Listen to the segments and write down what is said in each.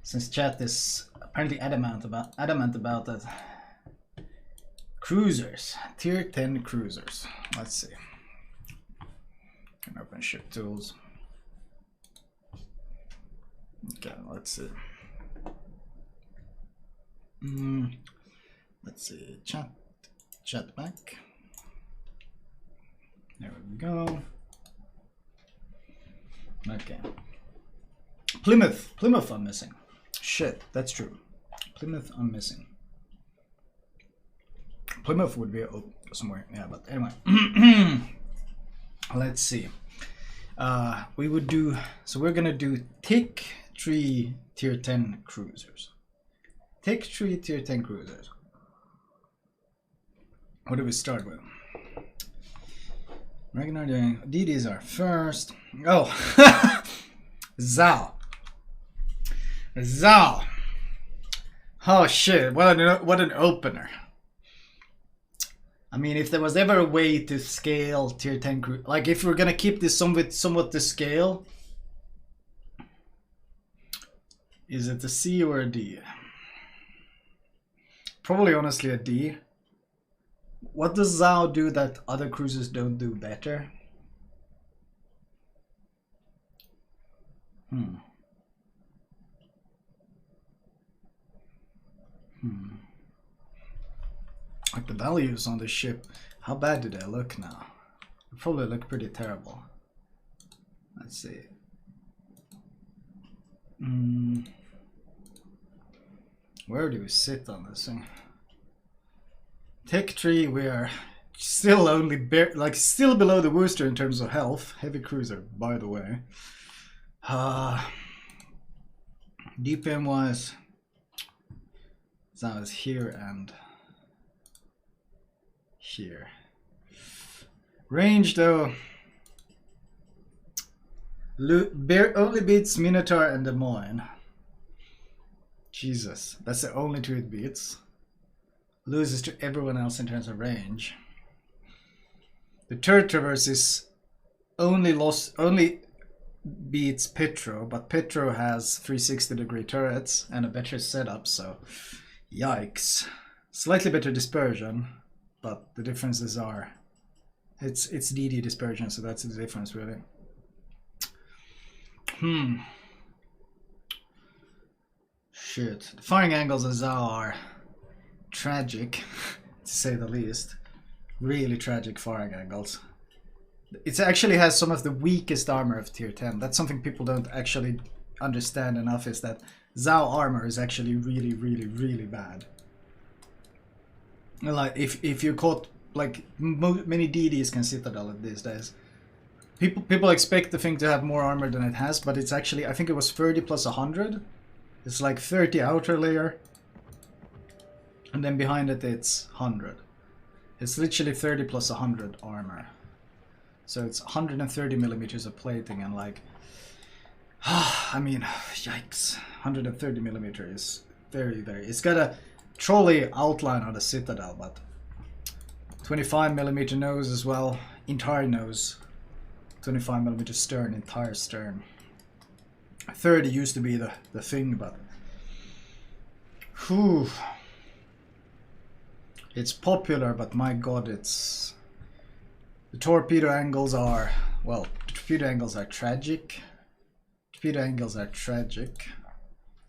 Since chat is apparently adamant about that. Cruisers, tier 10 cruisers. Let's see. Can open ship tools. Okay, let's see. Let's see. Chat back. There we go. Okay. Plymouth I'm missing. Shit, that's true. Plymouth I'm missing. Plymouth would be somewhere, yeah, but anyway. Let's see. We would do, so we're gonna do tick 3 tier 10 cruisers. Tick 3 tier 10 cruisers. What do we start with? Regular doing DDs are first. Oh, Zao. Oh shit! What an opener. I mean, if there was ever a way to scale tier 10 crew, like if we're gonna keep this somewhat to scale, is it a C or a D? Probably honestly a D. What does Zao do that other cruisers don't do better? Like the values on the ship, how bad do they look now? They probably look pretty terrible. Let's see. Where do we sit on this thing? Tech 3, we are still only still below the Worcester in terms of health. Heavy cruiser, by the way. DPM wise, that was here and here. Range though, only beats Minotaur and the Moines. Jesus, that's the only two it beats. Loses to everyone else in terms of range. The turret traverse is only beats Petro, but Petro has 360-degree turrets and a better setup, so yikes. Slightly better dispersion, but the differences are it's DD dispersion, so that's the difference really. Shit. The firing angles of Zao are tragic, to say the least. Really tragic firing angles. It actually has some of the weakest armor of tier 10. That's something people don't actually understand enough, is that Zao armor is actually really, really, really bad. Like if you're caught, like many DDs can Citadel it these days. People expect the thing to have more armor than it has, but it's actually, I think it was 30 plus 100. It's like 30 outer layer, and then behind it it's 100. It's literally 30 plus 100 armor. So it's 130 millimeters of plating, and like, I mean, yikes. 130 millimeters is very, very, it's got a trolley outline on the Citadel, but 25 millimeter nose as well, entire nose. 25 millimeter stern, entire stern. 30 used to be the thing, but whew. It's popular, but my god, it's, the torpedo angles are, well, the torpedo angles are tragic. Torpedo angles are tragic.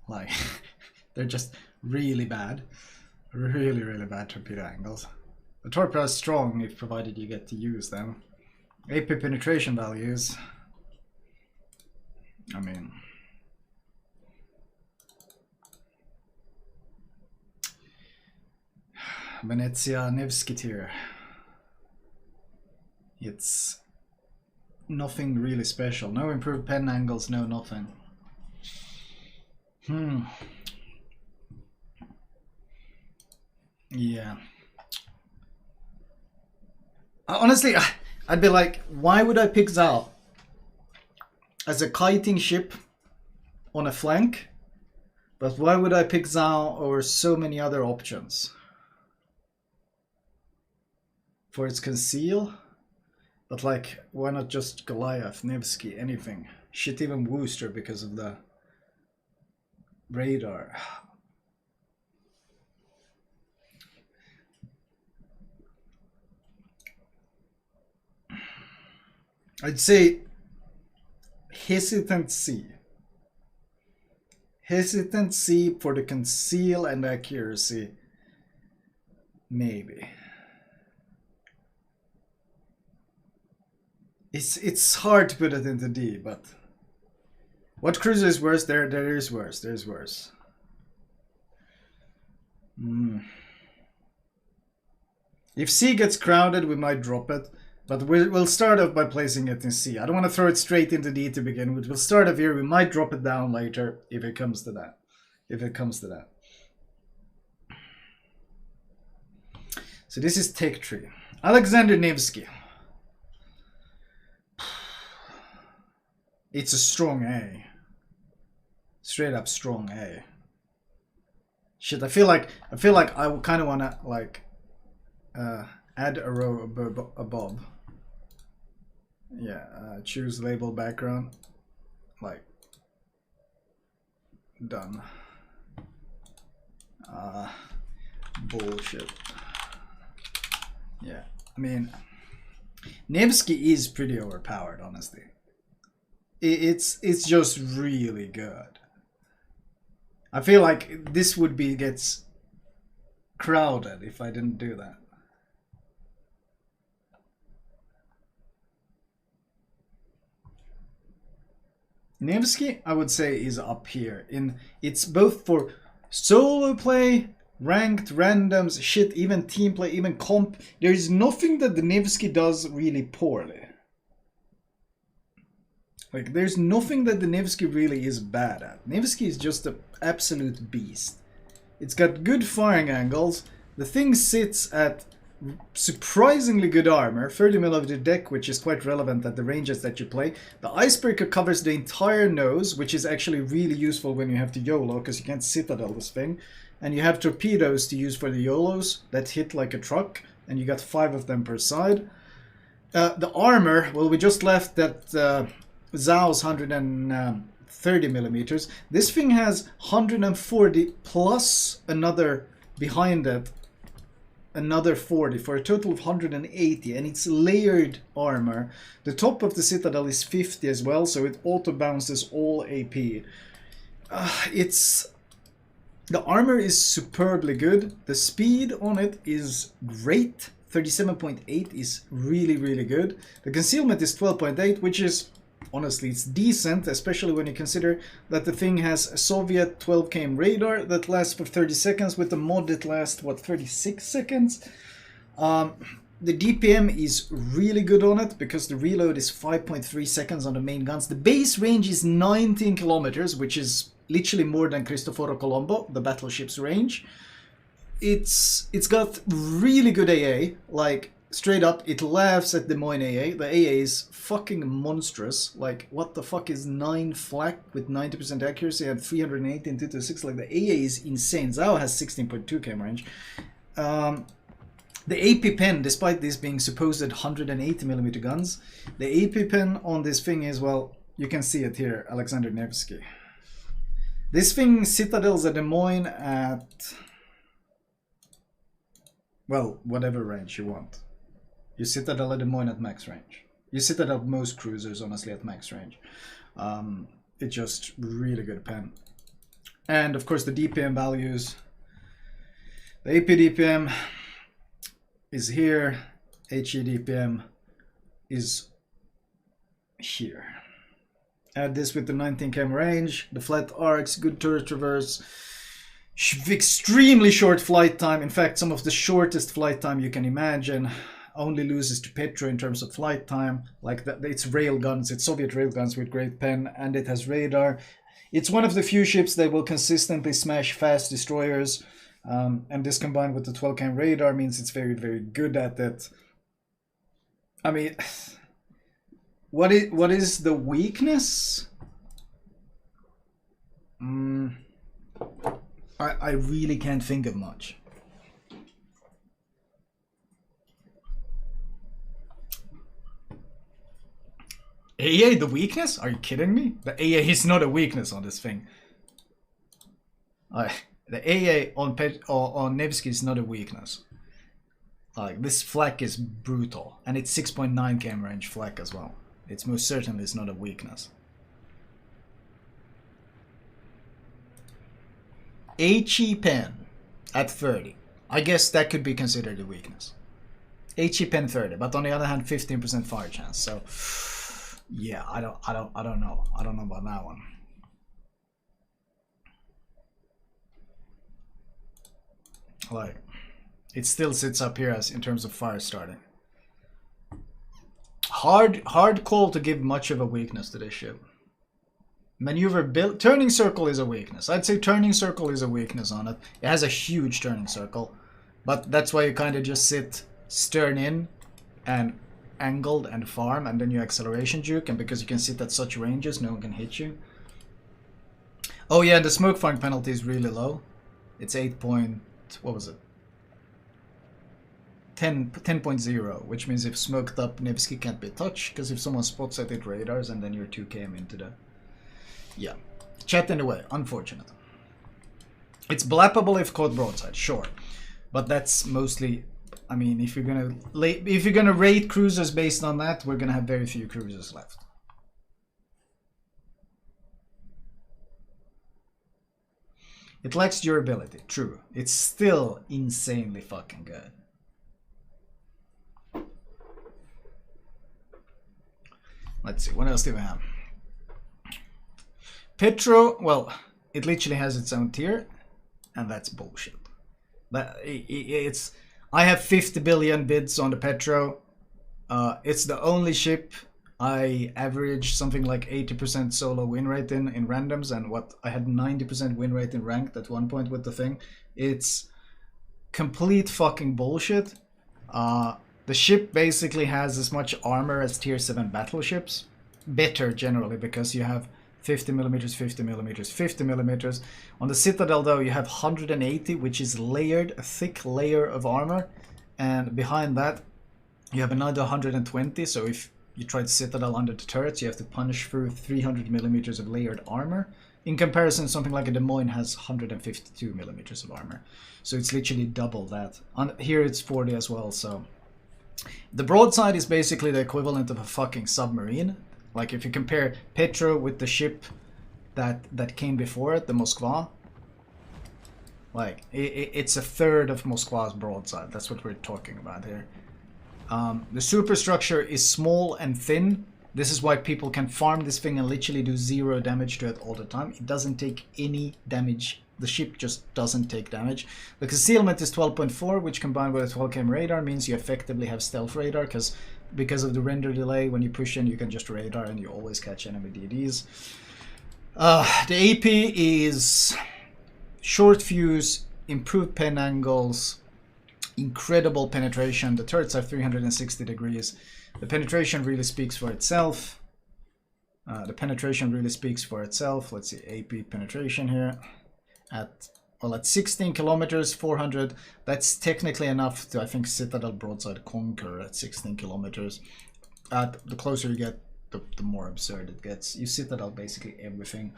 Like, they're just really bad. Really, really bad torpedo angles. The torpedo is strong if provided you get to use them. AP penetration values, I mean, Venezia, Nevsky tier. It's nothing really special. No improved pen angles, no nothing. Yeah. Honestly, I'd be like, why would I pick Zao as a kiting ship on a flank? But why would I pick Zao over so many other options? For its conceal? But like, why not just Goliath, Nevsky, anything? Shit, even Worcester because of the radar. I'd say hesitant C. Hesitant C for the conceal and accuracy. Maybe. It's hard to put it into D, but what cruiser is worse? There is worse. There's worse. If C gets crowded, we might drop it, but we'll start off by placing it in C. I don't want to throw it straight into D to begin with. We'll start off here. We might drop it down later if it comes to that. So this is tech tree. Alexander Nevsky. It's a strong A. Straight up strong A. Shit, I feel like I kind of want to like add a row above. Yeah, choose label background. Like done. Bullshit. Yeah, I mean, Nevsky is pretty overpowered, honestly. It's just really good. I feel like this would be gets crowded if I didn't do that. Nevsky, I would say, is up here. It's both for solo play, ranked, randoms, shit, even team play, even comp. There is nothing that the Nevsky does really poorly. Like, there's nothing that the Nevsky really is bad at. Nevsky is just an absolute beast. It's got good firing angles. The thing sits at surprisingly good armor, 30mm deck, which is quite relevant at the ranges that you play. The icebreaker covers the entire nose, which is actually really useful when you have to YOLO, because you can't citadel this thing. And you have torpedoes to use for the YOLOs that hit like a truck, and you got 5 of them per side. The armor, well, we just left that Zhao's 130mm. This thing has 140 plus another behind it, another 40 for a total of 180, and it's layered armor. The top of the citadel is 50 as well, so it auto bounces all AP. The armor is superbly good. The speed on it is great. 37.8 is really, really good. The concealment is 12.8, which is, honestly, it's decent, especially when you consider that the thing has a Soviet 12 km radar that lasts for 30 seconds. With the mod, it lasts, what, 36 seconds? The DPM is really good on it because the reload is 5.3 seconds on the main guns. The base range is 19 kilometers, which is literally more than Cristoforo Colombo, the battleship's range. It's got really good AA, like straight up, it laughs at the Moines AA. The AA is fucking monstrous. Like, what the fuck is 9 flak with 90% accuracy and 380 in 226? Like, the AA is insane. Zhao has 16.2 km range. The AP pen, despite this being supposed 180mm guns, the AP pen on this thing is, well, you can see it here, Alexander Nevsky. This thing citadels at Des Moines at, well, whatever range you want. You citadel at Des Moines at max range. You citadel most cruisers, honestly, at max range. It's just really good pen. And of course the DPM values. The AP DPM is here. HE DPM is here. Add this with the 19 km range, the flat arcs, good turret traverse, extremely short flight time. In fact, some of the shortest flight time you can imagine. Only loses to Petro in terms of flight time. Like that, it's railguns, it's Soviet railguns with great pen, and it has radar. It's one of the few ships that will consistently smash fast destroyers, and this combined with the 12 km radar means it's very, very good at it. I mean, what is the weakness? I really can't think of much. AA, the weakness? Are you kidding me? The AA is not a weakness on this thing. The AA on Nevsky is not a weakness. Like, this flak is brutal, and it's 6.9 km range flak as well. It's most certainly is not a weakness. HE pen at 30. I guess that could be considered a weakness. HE pen 30, but on the other hand, 15% fire chance. So, yeah, I don't know. I don't know about that one. Like, it still sits up here as in terms of fire starting. Hard call to give much of a weakness to this ship. Maneuver build turning circle is a weakness. I'd say turning circle is a weakness on it. It has a huge turning circle, but that's why you kind of just sit stern in and angled and farm, and then you acceleration juke, and because you can sit at such ranges, no one can hit you. Oh yeah, the smoke firing penalty is really low. It's 8 point, what was it? 10.0, which means if smoked up, Nevsky can't be touched, because if someone spots it, it radars, and then you're 2 km into the... Yeah. Chat in the way, unfortunate. It's blappable if caught broadside, sure. But that's mostly... I mean, if you're gonna rate cruisers based on that, we're gonna have very few cruisers left. It lacks durability, true. It's still insanely fucking good. Let's see, what else do we have? Petro, well, it literally has its own tier, and that's bullshit. But it's... I have 50 billion bids on the Petro. It's the only ship I average something like 80% solo win rate in randoms, and what I had 90% win rate in ranked at one point with the thing. It's complete fucking bullshit. The ship basically has as much armor as tier 7 battleships. Better generally, because you have 50mm, 50mm, 50mm. On the Citadel though, you have 180, which is layered, a thick layer of armor. And behind that, you have another 120, so if you try to Citadel under the turrets, you have to punch through 300mm of layered armor. In comparison, something like a Des Moines has 152mm of armor. So it's literally double that. Here it's 40 as well, so... The broadside is basically the equivalent of a fucking submarine. Like if you compare Petro with the ship that came before it, the Moskva, like it's a third of Moskva's broadside. That's what we're talking about here. The superstructure is small and thin. This is why people can farm this thing and literally do 0 damage to it all the time. It doesn't take any damage. The ship just doesn't take damage. The concealment is 12.4, which combined with a 12 km radar means you effectively have stealth radar, because of the render delay, when you push in, you can just radar and you always catch enemy DDs. The AP is short fuse, improved pen angles, incredible penetration. The turrets are 360 degrees. The penetration really speaks for itself. Let's see, AP penetration here. At 16 kilometers, 400, that's technically enough to, I think, Citadel broadside conquer at 16 kilometers. The closer you get, the more absurd it gets. You Citadel basically everything.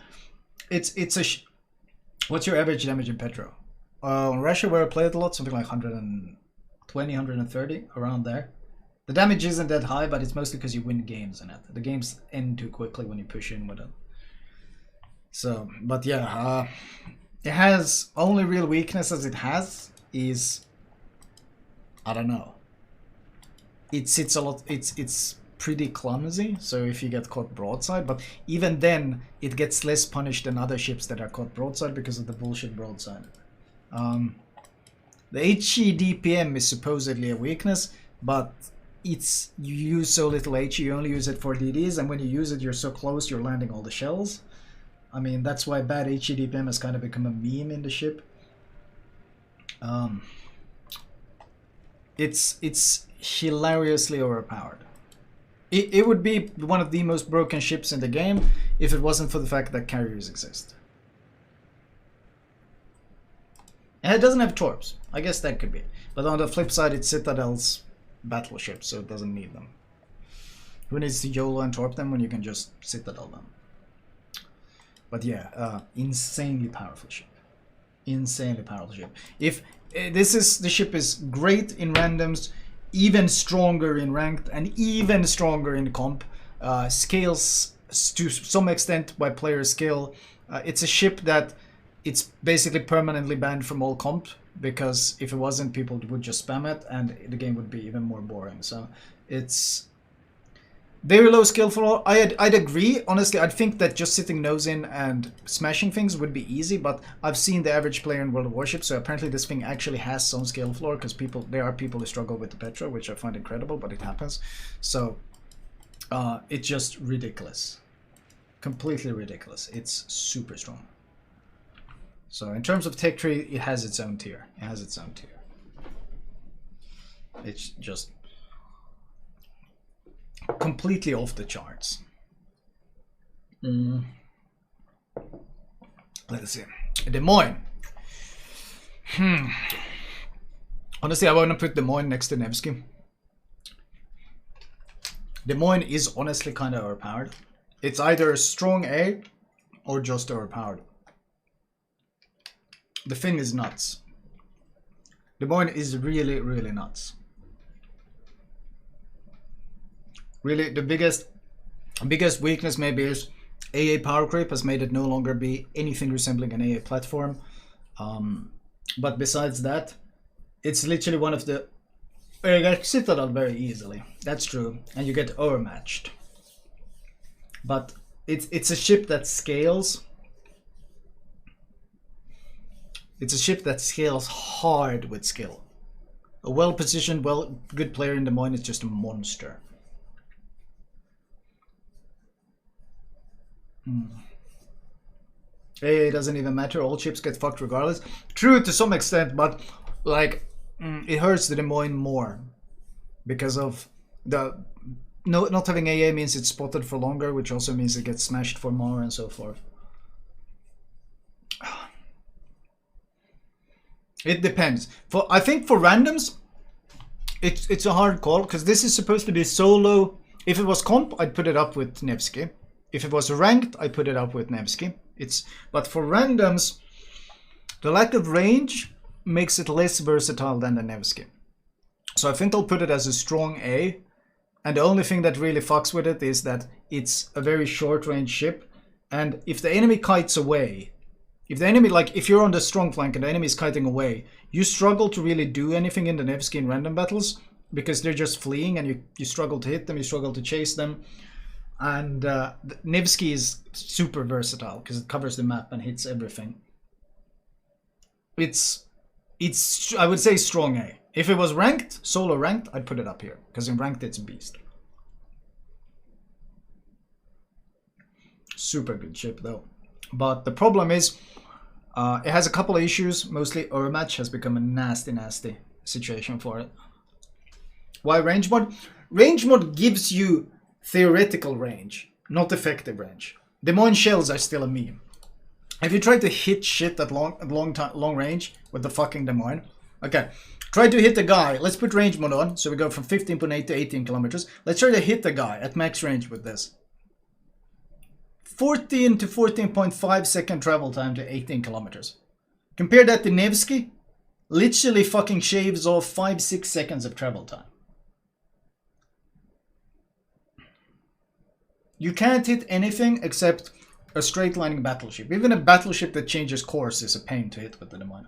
What's your average damage in Petro? In Russia, where I played a lot, something like 120, 130, around there. The damage isn't that high, but it's mostly because you win games in it. The games end too quickly when you push in with it. So, but yeah, it has only real weaknesses it has is, I don't know. It sits a lot, it's pretty clumsy, so if you get caught broadside, but even then it gets less punished than other ships that are caught broadside because of the bullshit broadside. The HE DPM is supposedly a weakness, but you use so little HE, you only use it for DDs, and when you use it you're so close you're landing all the shells. I mean, that's why bad HE DPM has kind of become a meme in the ship. It's hilariously overpowered. It would be one of the most broken ships in the game if it wasn't for the fact that carriers exist. And it doesn't have torps. I guess that could be. But on the flip side, it's Citadel's battleships, so it doesn't need them. Who needs to YOLO and torp them when you can just Citadel them? But yeah, insanely powerful ship. Insanely powerful ship. If the ship is great in randoms, even stronger in ranked, and even stronger in comp. Scales to some extent by player skill. It's a ship that it's basically permanently banned from all comp, because if it wasn't, people would just spam it and the game would be even more boring. So it's very low skill floor. I'd agree. Honestly, I'd think that just sitting nose in and smashing things would be easy, but I've seen the average player in World of Warships, so apparently this thing actually has some skill floor, because there are people who struggle with the Petra, which I find incredible, but it happens. So it's just ridiculous. Completely ridiculous. It's super strong. So in terms of tech tree, it has its own tier. It has its own tier. It's just completely off the charts. Let's see. Des Moines. Honestly, I want to put Des Moines next to Nevsky. Des Moines is honestly kind of overpowered. It's either a strong A or just overpowered. The thing is nuts. Des Moines is really, really nuts. Really, the biggest weakness maybe is AA power creep has made it no longer be anything resembling an AA platform. But besides that, it's literally one of the... You get Citadel very easily. That's true. And you get overmatched. But it's a ship that scales. It's a ship that scales hard with skill. A well-positioned, good player in Des Moines is just a monster. AA doesn't even matter. All ships get fucked regardless. True to some extent, but like it hurts the Des Moines more because of the not having AA means it's spotted for longer, which also means it gets smashed for more and so forth. It depends. I think for randoms, it's a hard call, because this is supposed to be solo. If it was comp, I'd put it up with Nevsky. If it was ranked, I'd put it up with Nevsky. But for randoms, the lack of range makes it less versatile than the Nevsky. So I think I'll put it as a strong A. And the only thing that really fucks with it is that it's a very short range ship. And if the enemy kites away, if you're on the strong flank and the enemy is kiting away, you struggle to really do anything in the Nevsky in random battles, because they're just fleeing and you struggle to hit them, you struggle to chase them. And Nevsky is super versatile because it covers the map and hits everything. It's I would say strong A. If it was ranked, solo ranked, I'd put it up here, because in ranked it's a beast. Super good ship though. But the problem is, it has a couple of issues. Mostly overmatch has become a nasty situation for it. Why range mod? Range mod gives you theoretical range, not effective range. Des Moines shells are still a meme. If you try to hit shit at long range with the fucking Des Moines, okay, try to hit a guy. Let's put range mod on, so we go from 15.8 to 18 kilometers. Let's try to hit a guy at max range with this. 14 to 14.5 second travel time to 18 kilometers. Compare that to Nevsky, literally fucking shaves off 5-6 seconds of travel time. You can't hit anything except a straight lining battleship. Even a battleship that changes course is a pain to hit with the Des Moines.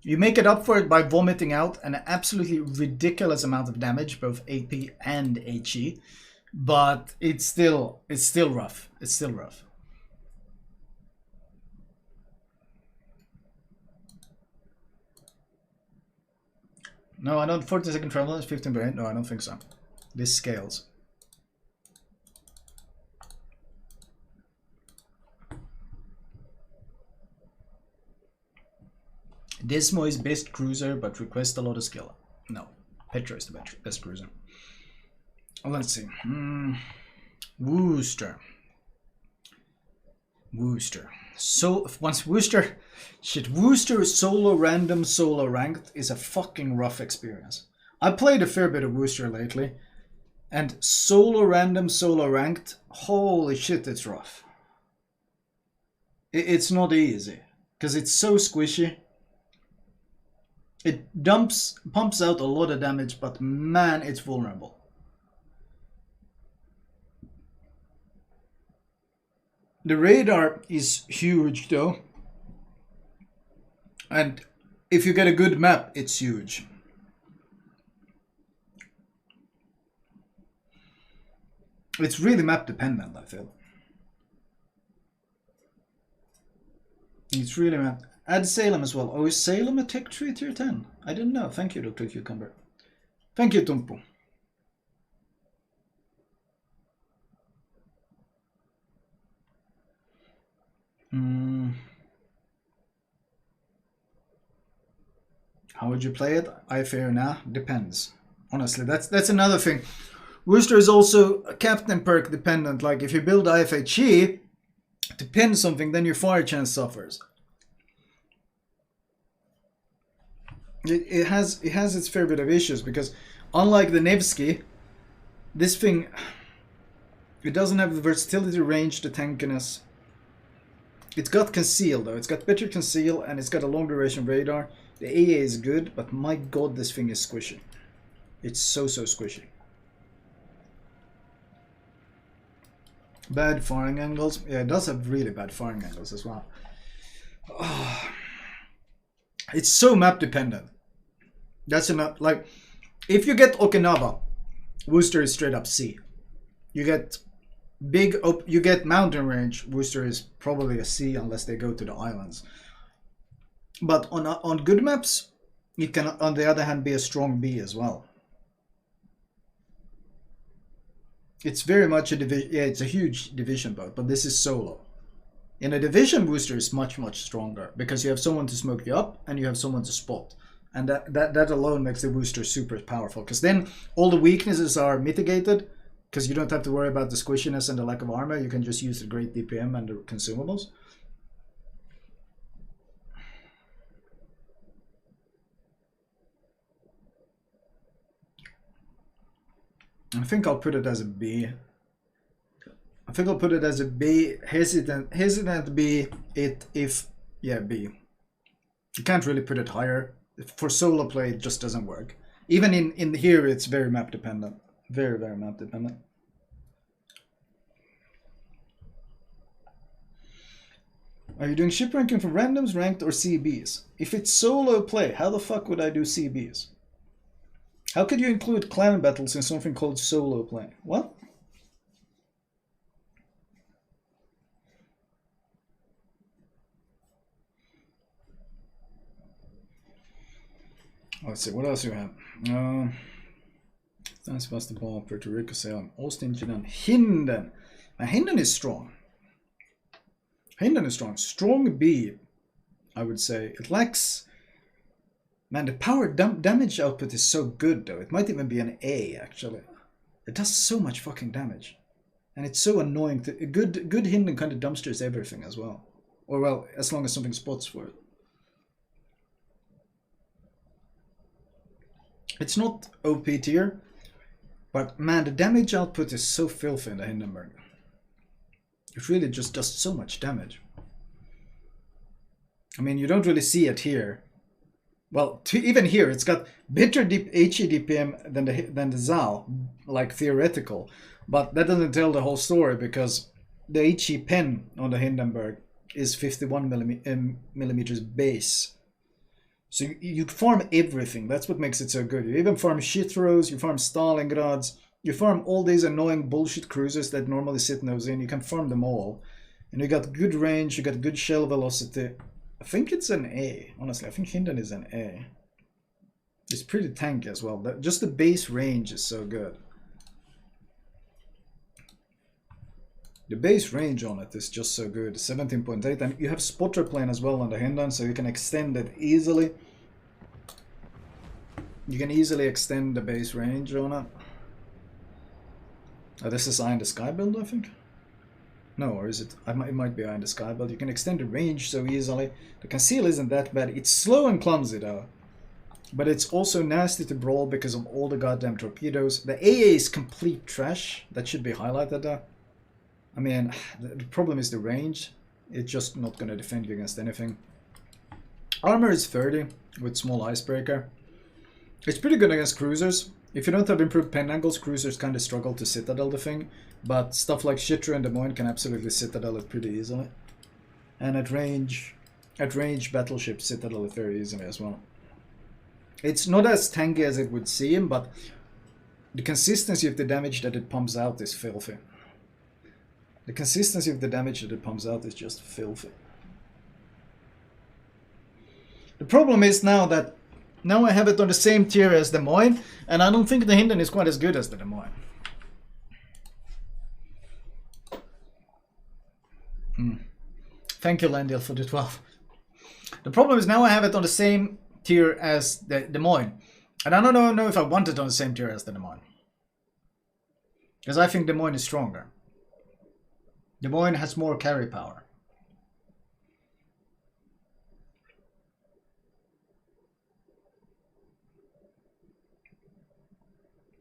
You make it up for it by vomiting out an absolutely ridiculous amount of damage, both AP and HE. But it's still rough. It's still rough. No, I don't. 40-second travel is 15%. No, I don't think so. This scales. Dismo is best cruiser, but requests a lot of skill. No, Petra is the best cruiser. Let's see. Worcester. So once Worcester solo random solo ranked is a fucking rough experience. I played a fair bit of Worcester lately, and solo random solo ranked, holy shit, it's rough. It's not easy. Because it's so squishy. It pumps out a lot of damage, but man, it's vulnerable. The radar is huge though. And if you get a good map, it's huge. It's really map dependent, I feel. It's really map. Add Salem as well. Oh, is Salem a tech tree tier 10? I didn't know. Thank you, Dr. Cucumber. Thank you, Tumpo. How would you play it? I fear depends. Honestly, that's another thing. Worcester is also a captain perk dependent. Like if you build IFHE to pin something, then your fire chance suffers. It has its fair bit of issues because unlike the Nevsky, this thing, it doesn't have the versatility, range, the tankiness. It's got conceal though. It's got better conceal and it's got a long duration radar. The AA is good, but my god, this thing is squishy. It's so squishy. Bad firing angles. Yeah, it does have really bad firing angles as well. Oh. It's so map dependent. That's enough. Like, if you get Okinawa, Worcester is straight up C. You get you get mountain range, Worcester is probably a C unless they go to the islands. But on good maps, it can on the other hand be a strong B as well. It's very much a division. Yeah, it's a huge division boat, but this is solo. In a division, Worcester is much stronger because you have someone to smoke you up and you have someone to spot. And that alone makes the Worcester super powerful because then all the weaknesses are mitigated because you don't have to worry about the squishiness and the lack of armor. You can just use the great DPM and the consumables. I think I'll put it as a B. I think I'll put it as a B. Hesitant B. Yeah, B. You can't really put it higher. For solo play, it just doesn't work. Even in here, it's very map dependent. Very map dependent. Are you doing ship ranking for randoms, ranked, or CBs? If it's solo play, how the fuck would I do CBs? How could you include clan battles in something called solo play? What? Let's see, what else do you have? That's basketball, Puerto Rico, Salem, Austin, Jinan, Hinden. Now, Hinden is strong. Hinden is strong. Strong B, I would say. It lacks... Man, the power damage output is so good, though. It might even be an A, actually. It does so much fucking damage. And it's so annoying. Good Hinden kind of dumpsters everything as well. Or, well, as long as something spots for it. It's not OP tier, but man, the damage output is so filthy in the Hindenburg. It really just does so much damage. I mean, you don't really see it here. Well, even here, it's got better HE DPM than the ZAL, like theoretical. But that doesn't tell the whole story because the HE pen on the Hindenburg is 51 millimeters base. So you farm everything. That's what makes it so good. You even farm shit throws, you farm Stalingrads, you farm all these annoying bullshit cruisers that normally sit nose in. You can farm them all. And you got good range, you got good shell velocity. I think it's an A. Honestly, I think Hinden is an A. It's pretty tanky as well. Just the base range is so good. The base range on it is just so good, 17.8, and you have spotter plane as well on the Hinden, so you can extend it easily. You can easily extend the base range on it. Oh, this is Eye in the Sky build, I think? No, or is it? It might be Eye in the Sky build. You can extend the range so easily. The conceal isn't that bad. It's slow and clumsy though. But it's also nasty to brawl because of all the goddamn torpedoes. The AA is complete trash. That should be highlighted though. I mean, the problem is the range. It's just not going to defend you against anything. Armor is 30 with small icebreaker. It's pretty good against cruisers. If you don't have improved pen angles, cruisers kind of struggle to citadel the thing. But stuff like Shitru and Des Moines can absolutely citadel it pretty easily. And at range battleships citadel it very easily as well. It's not as tanky as it would seem, but the consistency of the damage that it pumps out is filthy. The consistency of the damage that it pumps out is just filthy. The problem is now that I have it on the same tier as Des Moines, and I don't think the Hinden is quite as good as the Des Moines. Thank you, Landil, for the 12. The problem is now I have it on the same tier as the Des Moines, and I don't know if I want it on the same tier as the Des Moines, because I think Des Moines is stronger. Des Moines has more carry power.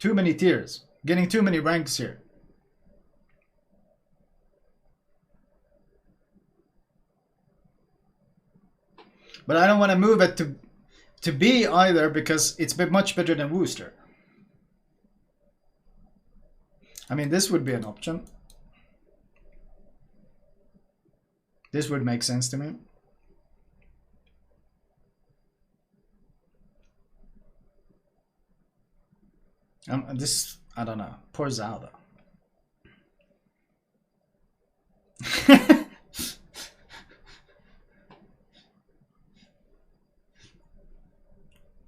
Too many tiers. Getting too many ranks here. But I don't want to move it to B either, because it's much better than Worcester. I mean, this would be an option. This would make sense to me. This, I don't know. Poor Zalda.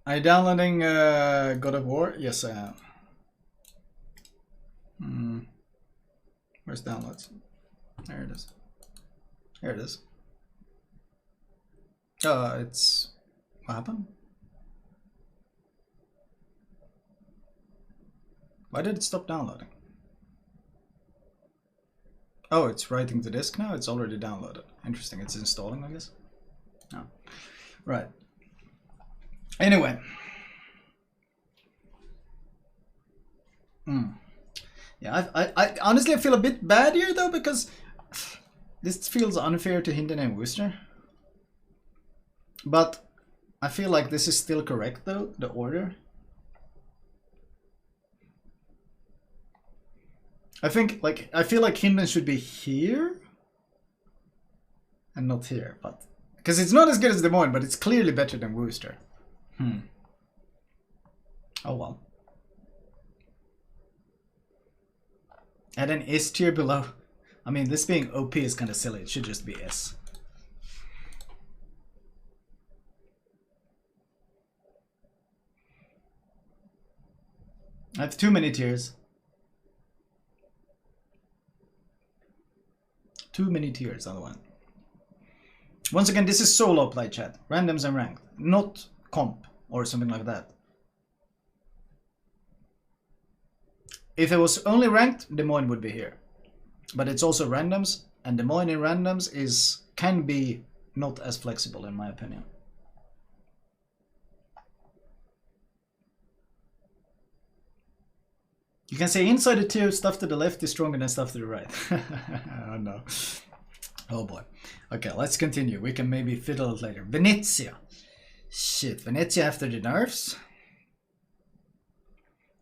Are you downloading God of War? Yes, I am. Where's downloads? There it is. Here it is. It's... What happened? Why did it stop downloading? Oh, it's writing the disk now? It's already downloaded. Interesting. It's installing, I guess. Oh. Right. Anyway. Yeah, I honestly feel a bit bad here, though, because this feels unfair to Hinden and Worcester. But I feel like this is still correct, though, the order. I feel like Hinden should be here and not here, but because it's not as good as Des Moines, but it's clearly better than Worcester. Oh well. And then S tier below. I mean, this being OP is kind of silly. It should just be S. I have too many tiers. Too many tiers on the one. Once again, this is solo play, chat. Randoms and ranked. Not comp or something like that. If it was only ranked, Des Moines would be here. But it's also randoms, and Des Moines in randoms can be not as flexible in my opinion. You can say inside the tier, stuff to the left is stronger than stuff to the right. Oh no. Oh boy. Okay, let's continue. We can maybe fiddle it later. Venezia. Shit, Venezia after the nerfs?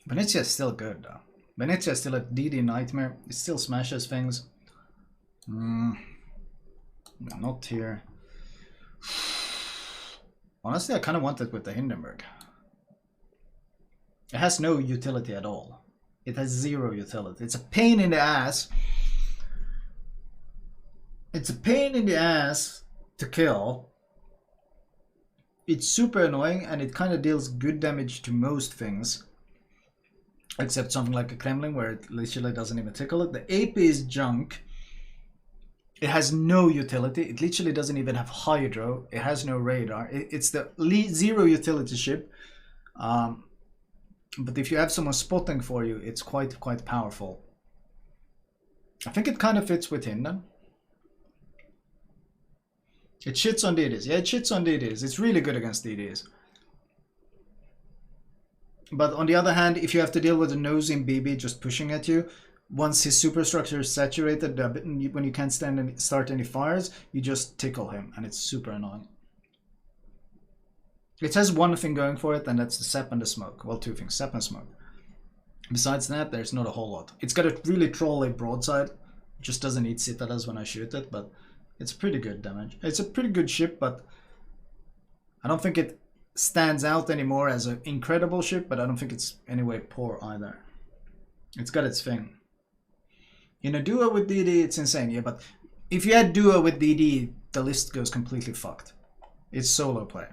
Venezia is still good though. Venezia is still a DD nightmare. It still smashes things. Not here. Honestly, I kind of want it with the Hindenburg. It has no utility at all. It has zero utility. It's a pain in the ass. It's a pain in the ass to kill. It's super annoying, and it kind of deals good damage to most things. Except something like a Kremlin, where it literally doesn't even tickle it. The AP is junk. It has no utility. It literally doesn't even have hydro. It has no radar. It's the zero utility ship. But if you have someone spotting for you, it's quite powerful. I think it kind of fits with Hinden. It shits on DDs. Yeah, it shits on DDs. It's really good against DDs. But on the other hand, if you have to deal with a nosing BB just pushing at you, once his superstructure is saturated, when you can't start any fires, you just tickle him, and it's super annoying. It has one thing going for it, and that's the sap and the smoke. Well, two things, sap and smoke. Besides that, there's not a whole lot. It's got a really trolley broadside. It just doesn't need citadels when I shoot it, but it's pretty good damage. It's a pretty good ship, but I don't think it stands out anymore as an incredible ship, but I don't think it's anyway poor either. It's got its thing. In a duo with DD, it's insane, yeah, but if you had duo with DD, the list goes completely fucked. It's solo play.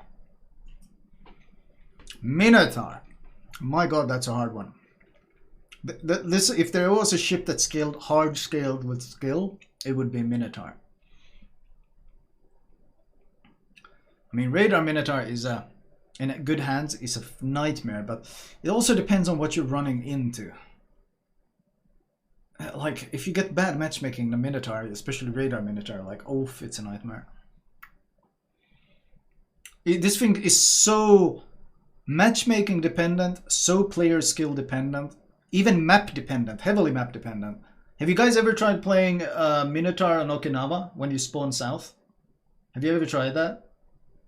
Minotaur. My god, that's a hard one. This, if there was a ship that scaled hard scaled with skill, it would be Minotaur. I mean, radar Minotaur is in good hands is a nightmare, but it also depends on what you're running into. Like, if you get bad matchmaking, the Minotaur, especially radar Minotaur, like, oof, it's a nightmare. This thing is so matchmaking dependent, so player skill dependent, even map dependent, heavily map dependent. Have you guys ever tried playing Minotaur on Okinawa when you spawn south? Have you ever tried that?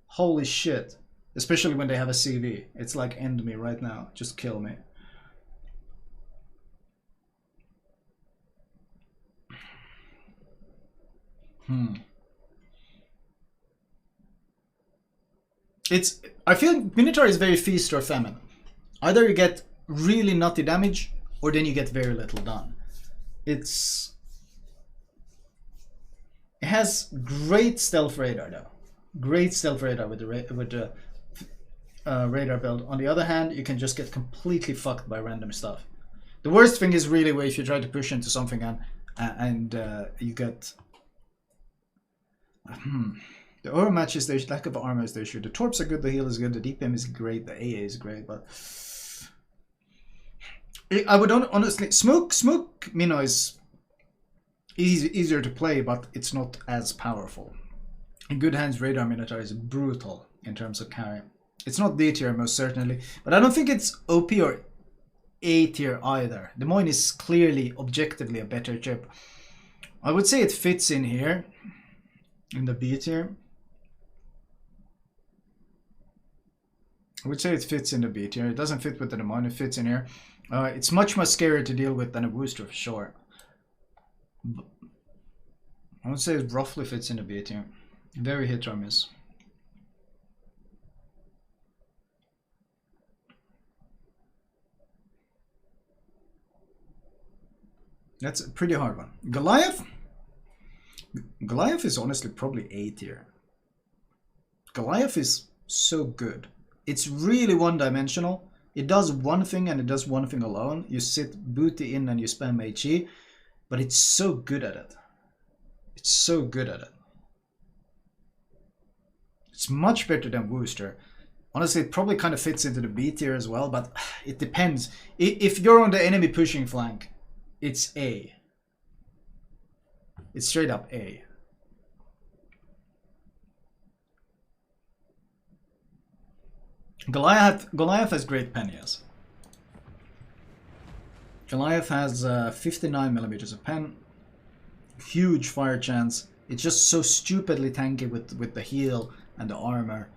Holy shit. Especially when they have a CV. It's like, end me right now. Just kill me. I feel Minotaur is very feast or famine. Either you get really nutty damage, or then you get very little done. It has great stealth radar though. Great stealth radar with the radar build. On the other hand, you can just get completely fucked by random stuff. The worst thing is really where if you try to push into something and you get the overmatch is the lack of armor is the issue. The torps are good, the heal is good, the DPM is great, the AA is great, but I would honestly smoke Mino is easier to play, but it's not as powerful. In good hands, radar Minotaur is brutal in terms of carry. It's not D tier most certainly, but I don't think it's OP or A tier either. The Moines is clearly, objectively a better chip. I would say it fits in here, in the B tier. I would say it fits in the B tier. It doesn't fit with the Moines, it fits in here. It's much more scarier to deal with than a Worcester for sure. I would say it roughly fits in the B tier. Very hit or miss. That's a pretty hard one. Goliath? Goliath is honestly probably A tier. Goliath is so good. It's really one-dimensional. It does one thing and it does one thing alone. You sit booty in and you spam HE, but it's so good at it. It's so good at it. It's much better than Worcester. Honestly, it probably kind of fits into the B tier as well, but it depends. If you're on the enemy pushing flank, it's A. It's straight up A. Goliath has great pennies. Goliath has 59 millimeters of pen. Huge fire chance. It's just so stupidly tanky with the heal and the armor.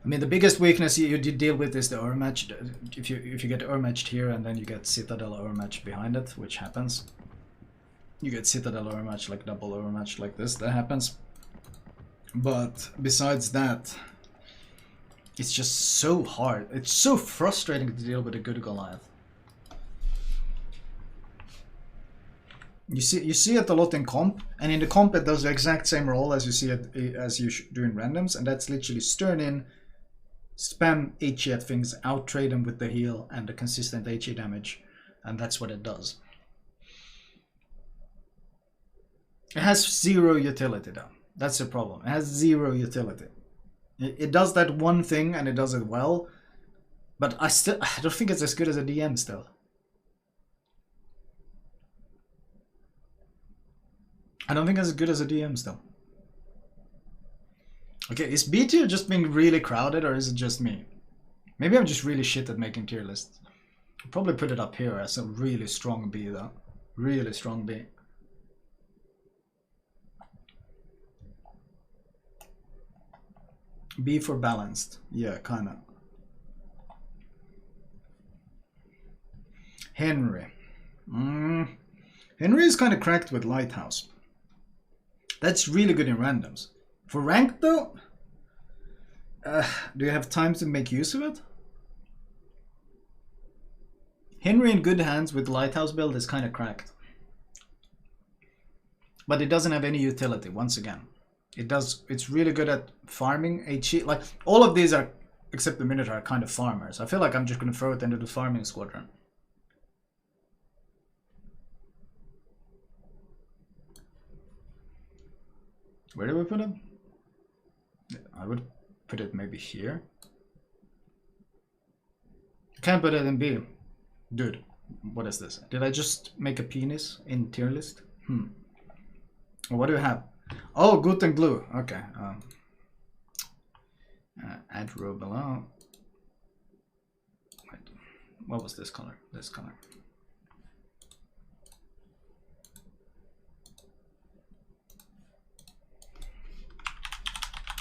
I mean, the biggest weakness you deal with is the overmatch. If you get overmatched here and then you get Citadel overmatch behind it, which happens. You get Citadel overmatch, like double overmatch like this, that happens. But besides that, it's just so hard. It's so frustrating to deal with a good Goliath. You see it a lot in comp, and in the comp it does the exact same role as you see it as you do in randoms, and that's literally stern in, spam HE at things, out trade them with the heal and the consistent HE damage, and that's what it does. It has zero utility though. That's the problem. It has zero utility. It does that one thing and it does it well, but I don't think it's as good as a DM still. I don't think it's as good as a DM still. Okay, is B tier just being really crowded or is it just me? Maybe I'm just really shit at making tier lists. I'll probably put it up here as a really strong B though. Really strong B. B for balanced. Yeah, kinda. Henry. Henry is kind of cracked with Lighthouse. That's really good in randoms. For ranked though, do you have time to make use of it? Henry in good hands with Lighthouse build is kind of cracked. But it doesn't have any utility, once again. It's really good at farming HE. Like, all of these are, except the Minotaur, are kind of farmers. I feel like I'm just going to throw it into the farming squadron. Where do we put it? I would put it maybe here. Can't put it in B. Dude, what is this? Did I just make a penis in tier list? What do we have? Oh, Gouden Leeuw. Okay. Add row below. Wait, what was this color? This color.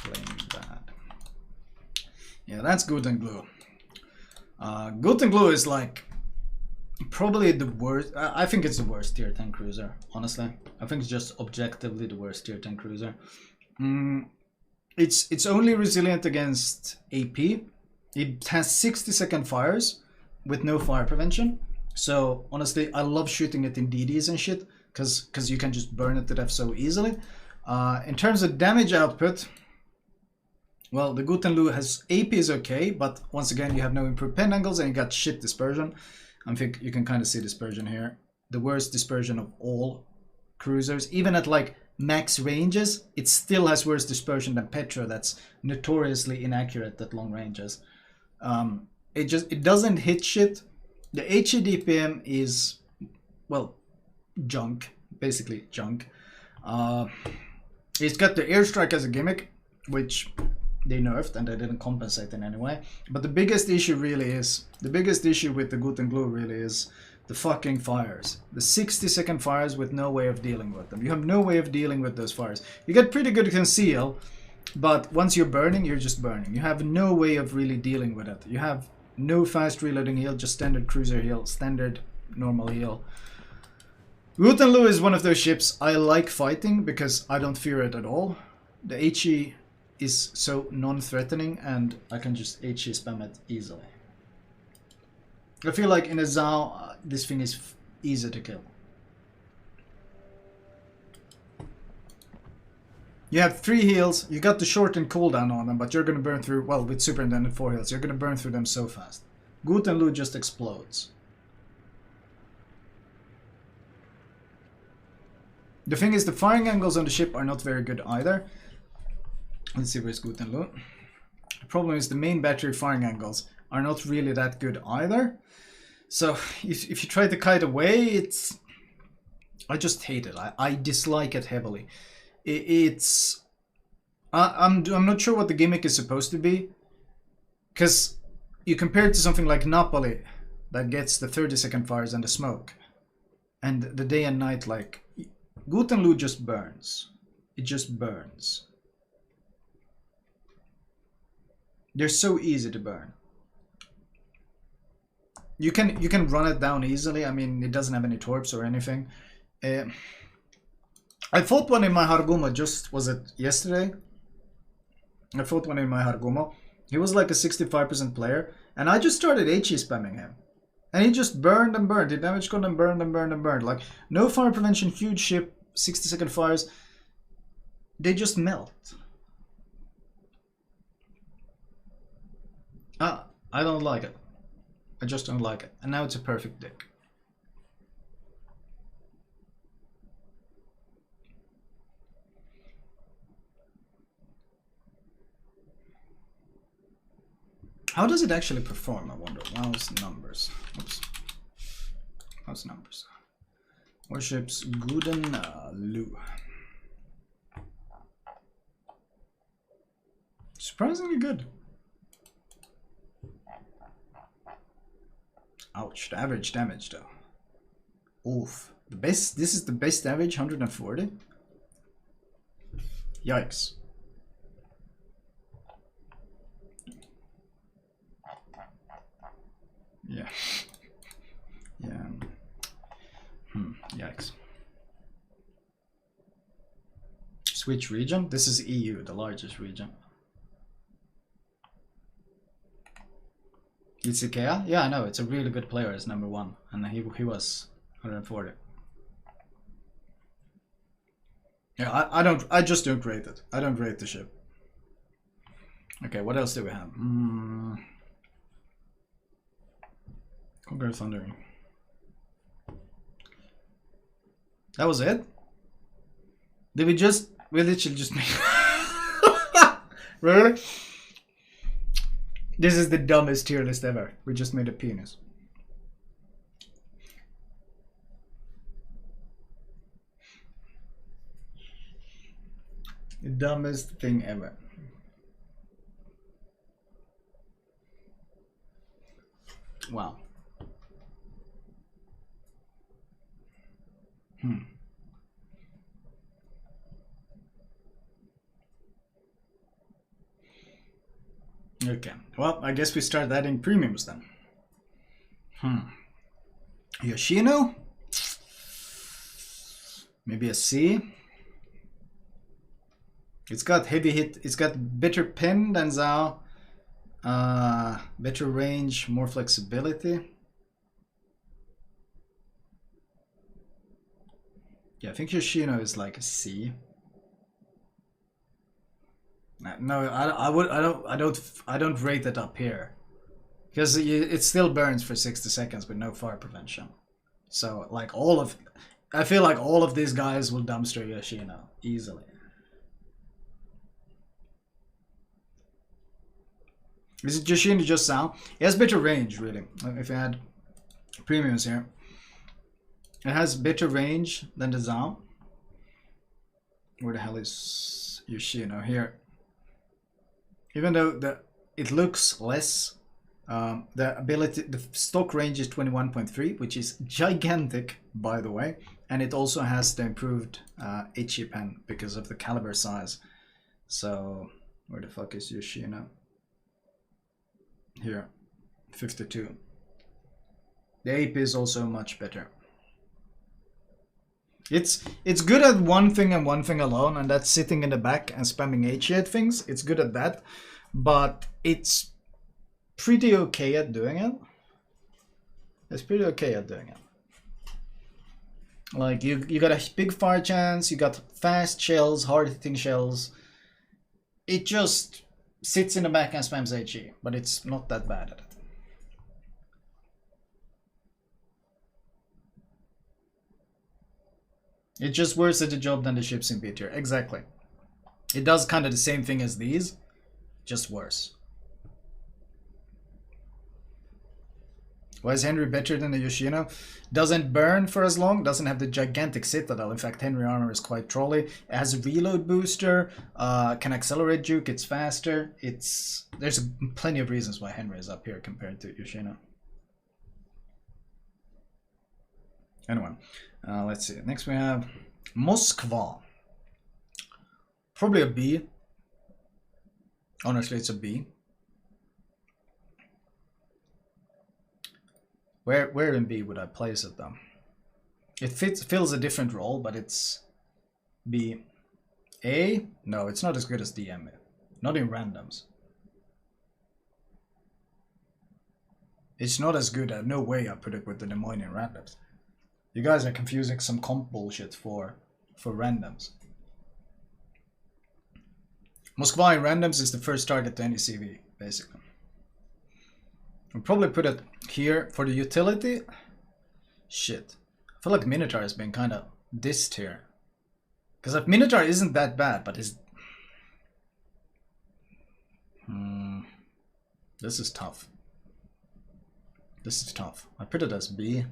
Playing bad. Yeah, that's Gouden Leeuw. Gouden Leeuw is like probably the worst. I think it's the worst tier 10 cruiser, honestly. I think it's just objectively the worst tier 10 cruiser. It's only resilient against AP. It has 60-second fires with no fire prevention. So honestly, I love shooting it in DDs and shit because you can just burn it to death so easily. In terms of damage output, well, the Gouden Leeuw has AP is okay, but once again, you have no improved pen angles and you got shit dispersion. I think you can kind of see dispersion here. The worst dispersion of all cruisers. Even at like max ranges, it still has worse dispersion than Petro. That's notoriously inaccurate at long ranges. It doesn't hit shit. The HE DPM is, well, junk. Basically junk. It's got the airstrike as a gimmick, which they nerfed and they didn't compensate in any way. But the biggest issue really is, the biggest issue with the Gouden Leeuw really is the fucking fires. The 60-second fires with no way of dealing with them. You have no way of dealing with those fires. You get pretty good conceal, but once you're burning, you're just burning. You have no way of really dealing with it. You have no fast reloading heal, just standard cruiser heal, standard normal heal. Gouden Leeuw is one of those ships I like fighting because I don't fear it at all. The HE is so non-threatening and I can just HE spam it easily. I feel like in a Zao, this thing is easy to kill. You have 3 heals, you got the shortened cooldown on them, but you're gonna burn through, well, with Superintendent 4 heals, you're gonna burn through them so fast. Gouden Leeuw just explodes. The thing is, the firing angles on the ship are not very good either. Let's see where's Gouden Leeuw. The problem is the main battery firing angles are not really that good either. So if you try to kite away, I just hate it. I dislike it heavily. I'm not sure what the gimmick is supposed to be, because you compare it to something like Napoli that gets the 30-second fires and the smoke, and the day and night. Like Gouden Leeuw just burns. It just burns. They're so easy to burn. You can run it down easily. I mean, it doesn't have any torps or anything. I fought one in my Hargumo just, was it yesterday? I fought one in my Hargumo. He was like a 65% player, and I just started HE spamming him. And he just burned and burned. He damage gun and burned and burned and burned. Like, no fire prevention, huge ship, 60-second fires. They just melt. I don't like it. I just don't like it. And now it's a perfect dick. How does it actually perform, I wonder? WOWS numbers. Oops. WOWS numbers. Warships Gouden Leeuw. Surprisingly good. Ouch, the average damage though. Oof. The best, this is the best damage, 140. Yikes. Switch region. This is EU, the largest region. It's Ikea? Yeah, I know. It's a really good player. It's number 1. And he was 140. Yeah, I just don't rate it. I don't rate the ship. Okay, what else do we have? Conquer Thunder. That was it? Did we literally just make... Really? This is the dumbest tier list ever. We just made a penis. The dumbest thing ever. Wow. Okay. Well, I guess we start adding premiums then. Yoshino? Maybe a C. It's got heavy hit. It's got better pen than Zhao. Better range, more flexibility. Yeah, I think Yoshino is like a C. No, I don't rate it up here, because it still burns for 60 seconds with no fire prevention. So like I feel like all of these guys will dumpster Yoshino easily. Is it Yoshino just sound? It has better range, really. If you had premiums here, it has better range than the Zhao. Where the hell is Yoshino here? Even though it looks less, the stock range is 21.3, which is gigantic, by the way, and it also has the improved HE pen because of the caliber size. So where the fuck is Yoshino? Here, 52. The AP is also much better. It's good at one thing and one thing alone, and that's sitting in the back and spamming HE at things. It's good at that, but it's pretty okay at doing it. It's pretty okay at doing it. Like you got a big fire chance, you got fast shells, hard hitting shells. It just sits in the back and spams HE, but it's not that bad at it. It's just worse at the job than the ships in B tier. Exactly. It does kind of the same thing as these, just worse. Why is Henry better than the Yoshino? Doesn't burn for as long, doesn't have the gigantic citadel. In fact, Henry armor is quite trolly. It has a reload booster, can accelerate juke, it's faster. There's plenty of reasons why Henry is up here compared to Yoshino. Anyway, let's see. Next we have Moskva. Probably a B. Honestly, it's a B. Where in B would I place it though? It fills a different role, but it's B. A? No, it's not as good as DM. Not in randoms. It's not as good. No way I put it with the Moines in randoms. You guys are confusing some comp bullshit for randoms. Moskva in randoms is the first target to any CV, basically. I'll probably put it here for the utility. Shit. I feel like Minotaur has been kind of dissed here. Because like Minotaur isn't that bad, but his... This is tough. This is tough. I put it as B.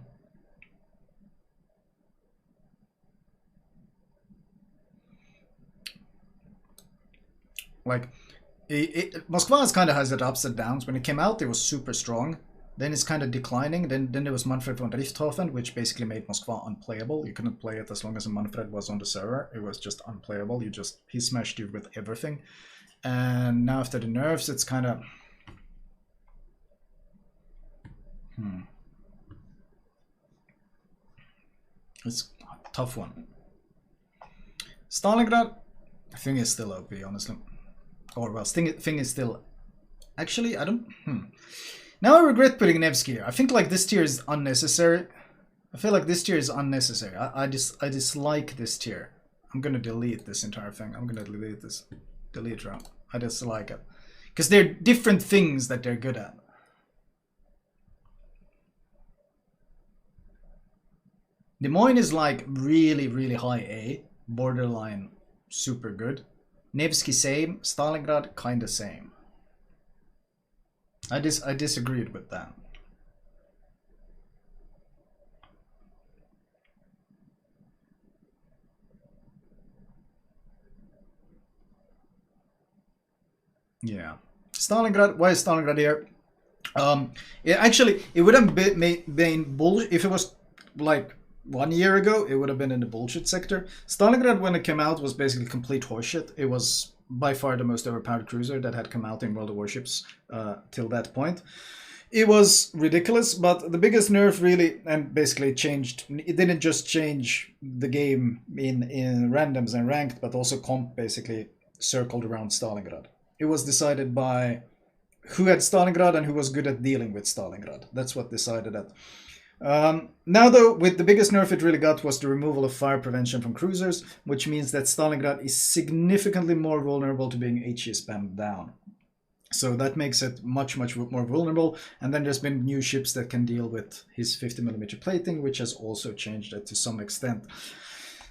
Like, Moskva kind of has its ups and downs. When it came out, it was super strong. Then it's kind of declining. Then there was Manfred von Richthofen, which basically made Moskva unplayable. You couldn't play it as long as Manfred was on the server. It was just unplayable. He smashed you with everything. And now after the nerfs, it's kind of... It's a tough one. Stalingrad, Thing is still OP, honestly. Or well, thing is still. Actually, I don't. Now I regret putting Nevsky here. I think like this tier is unnecessary. I feel like this tier is unnecessary. I dislike this tier. I'm gonna delete this entire thing. I'm gonna delete this. Delete round. I dislike it. Because they're different things that they're good at. The Moines is like really, really high A. Borderline super good. Nevsky same. Stalingrad kinda same. I disagreed with that. Yeah. Stalingrad, why is Stalingrad here? It would have been bullshit if it was like 1 year ago. It would have been in the bullshit sector. Stalingrad, when it came out, was basically complete horseshit. It was by far the most overpowered cruiser that had come out in World of Warships till that point. It was ridiculous, but the biggest nerf really, and basically changed, it didn't just change the game in randoms and ranked, but also comp basically circled around Stalingrad. It was decided by who had Stalingrad and who was good at dealing with Stalingrad. That's what decided that. Now though, with the biggest nerf it really got was the removal of fire prevention from cruisers, which means that Stalingrad is significantly more vulnerable to being HE spammed down. So that makes it much more vulnerable, and then there's been new ships that can deal with his 50mm plating, which has also changed it to some extent.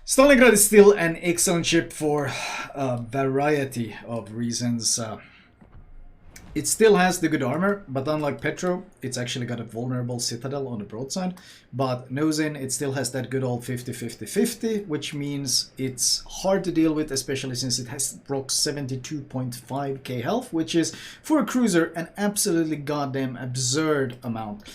Stalingrad is still an excellent ship for a variety of reasons. It still has the good armor, but unlike Petro, it's actually got a vulnerable citadel on the broadside. But nose in, it still has that good old 50-50-50, which means it's hard to deal with, especially since it has proc 72.5k health, which is, for a cruiser, an absolutely goddamn absurd amount.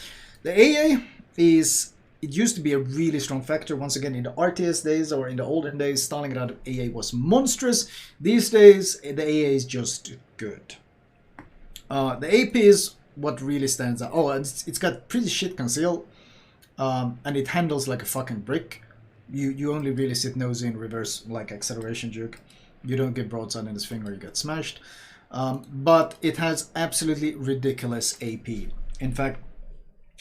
The AA is... It used to be a really strong factor. Once again, in the RTS days or in the olden days, Stalingrad AA was monstrous. These days, the AA is just good. The AP is what really stands out. Oh, it's got pretty shit conceal, and it handles like a fucking brick. You only really sit nose in reverse like acceleration juke. You don't get broadside in this thing or you get smashed. But it has absolutely ridiculous AP. In fact,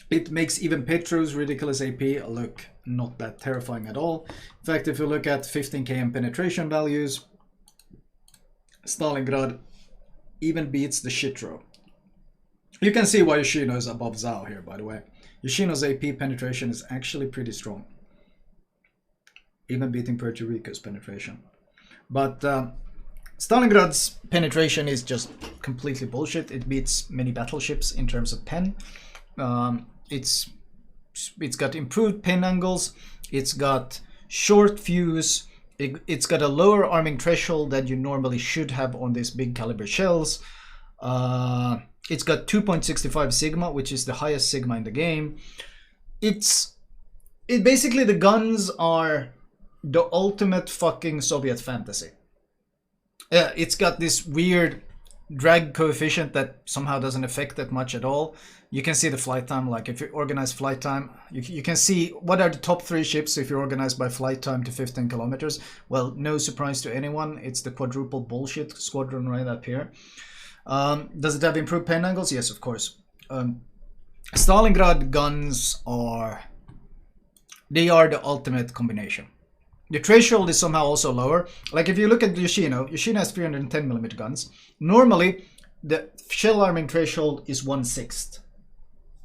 it makes even Petro's ridiculous AP look not that terrifying at all. In fact, if you look at 15km penetration values, Stalingrad even beats the Shitro. You can see why Yoshino is above Zhao here, by the way. Yoshino's AP penetration is actually pretty strong. Even beating Puerto Rico's penetration. But Stalingrad's penetration is just completely bullshit. It beats many battleships in terms of pen. It's got improved pen angles. It's got short fuse. It's got a lower arming threshold than you normally should have on these big caliber shells. It's got 2.65 sigma, which is the highest sigma in the game. Basically the guns are the ultimate fucking Soviet fantasy. It's got this weird drag coefficient that somehow doesn't affect that much at all. You can see the flight time, like if you organize flight time, you can see what are the top 3 ships if you're organized by flight time to 15 kilometers. Well, no surprise to anyone, it's the quadruple bullshit squadron right up here. Does it have improved pen angles? Yes, of course. Stalingrad guns are the ultimate combination. The threshold is somehow also lower. Like if you look at Yoshino has 310mm guns. Normally, the shell arming threshold is 1/6.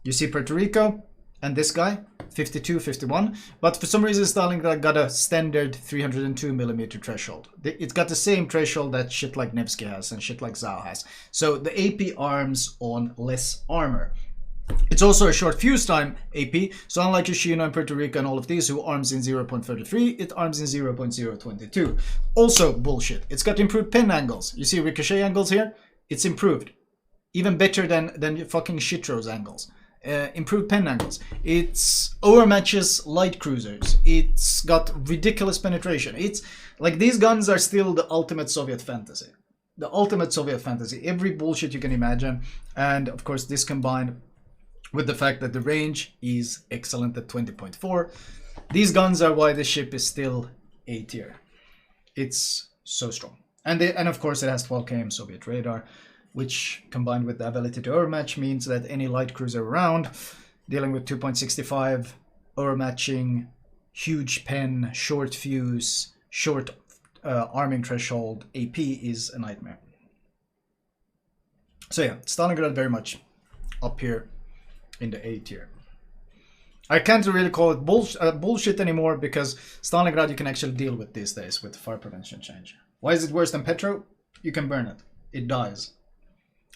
You see Puerto Rico and this guy, 52, 51. But for some reason, Stalingrad got a standard 302mm threshold. It's got the same threshold that shit like Nevsky has and shit like Zhao has. So the AP arms on less armor. It's also a short fuse time AP, so unlike Yoshino and Puerto Rico and all of these who arms in 0.33, it arms in 0.022. Also bullshit. It's got improved pen angles. You see ricochet angles here? It's improved. Even better than fucking Shitro's angles. Improved pen angles. It's overmatches light cruisers. It's got ridiculous penetration. It's like these guns are still the ultimate Soviet fantasy. The ultimate Soviet fantasy. Every bullshit you can imagine. And of course this combined with the fact that the range is excellent at 20.4. These guns are why the ship is still A tier. It's so strong. And of course it has 12 km Soviet radar, which combined with the ability to overmatch means that any light cruiser around dealing with 2.65 overmatching, huge pen, short fuse, short arming threshold AP is a nightmare. So yeah, Stalingrad very much up here in the A tier. I can't really call it bullshit anymore because Stalingrad you can actually deal with these days with fire prevention change. Why is it worse than Petro? You can burn it. It dies.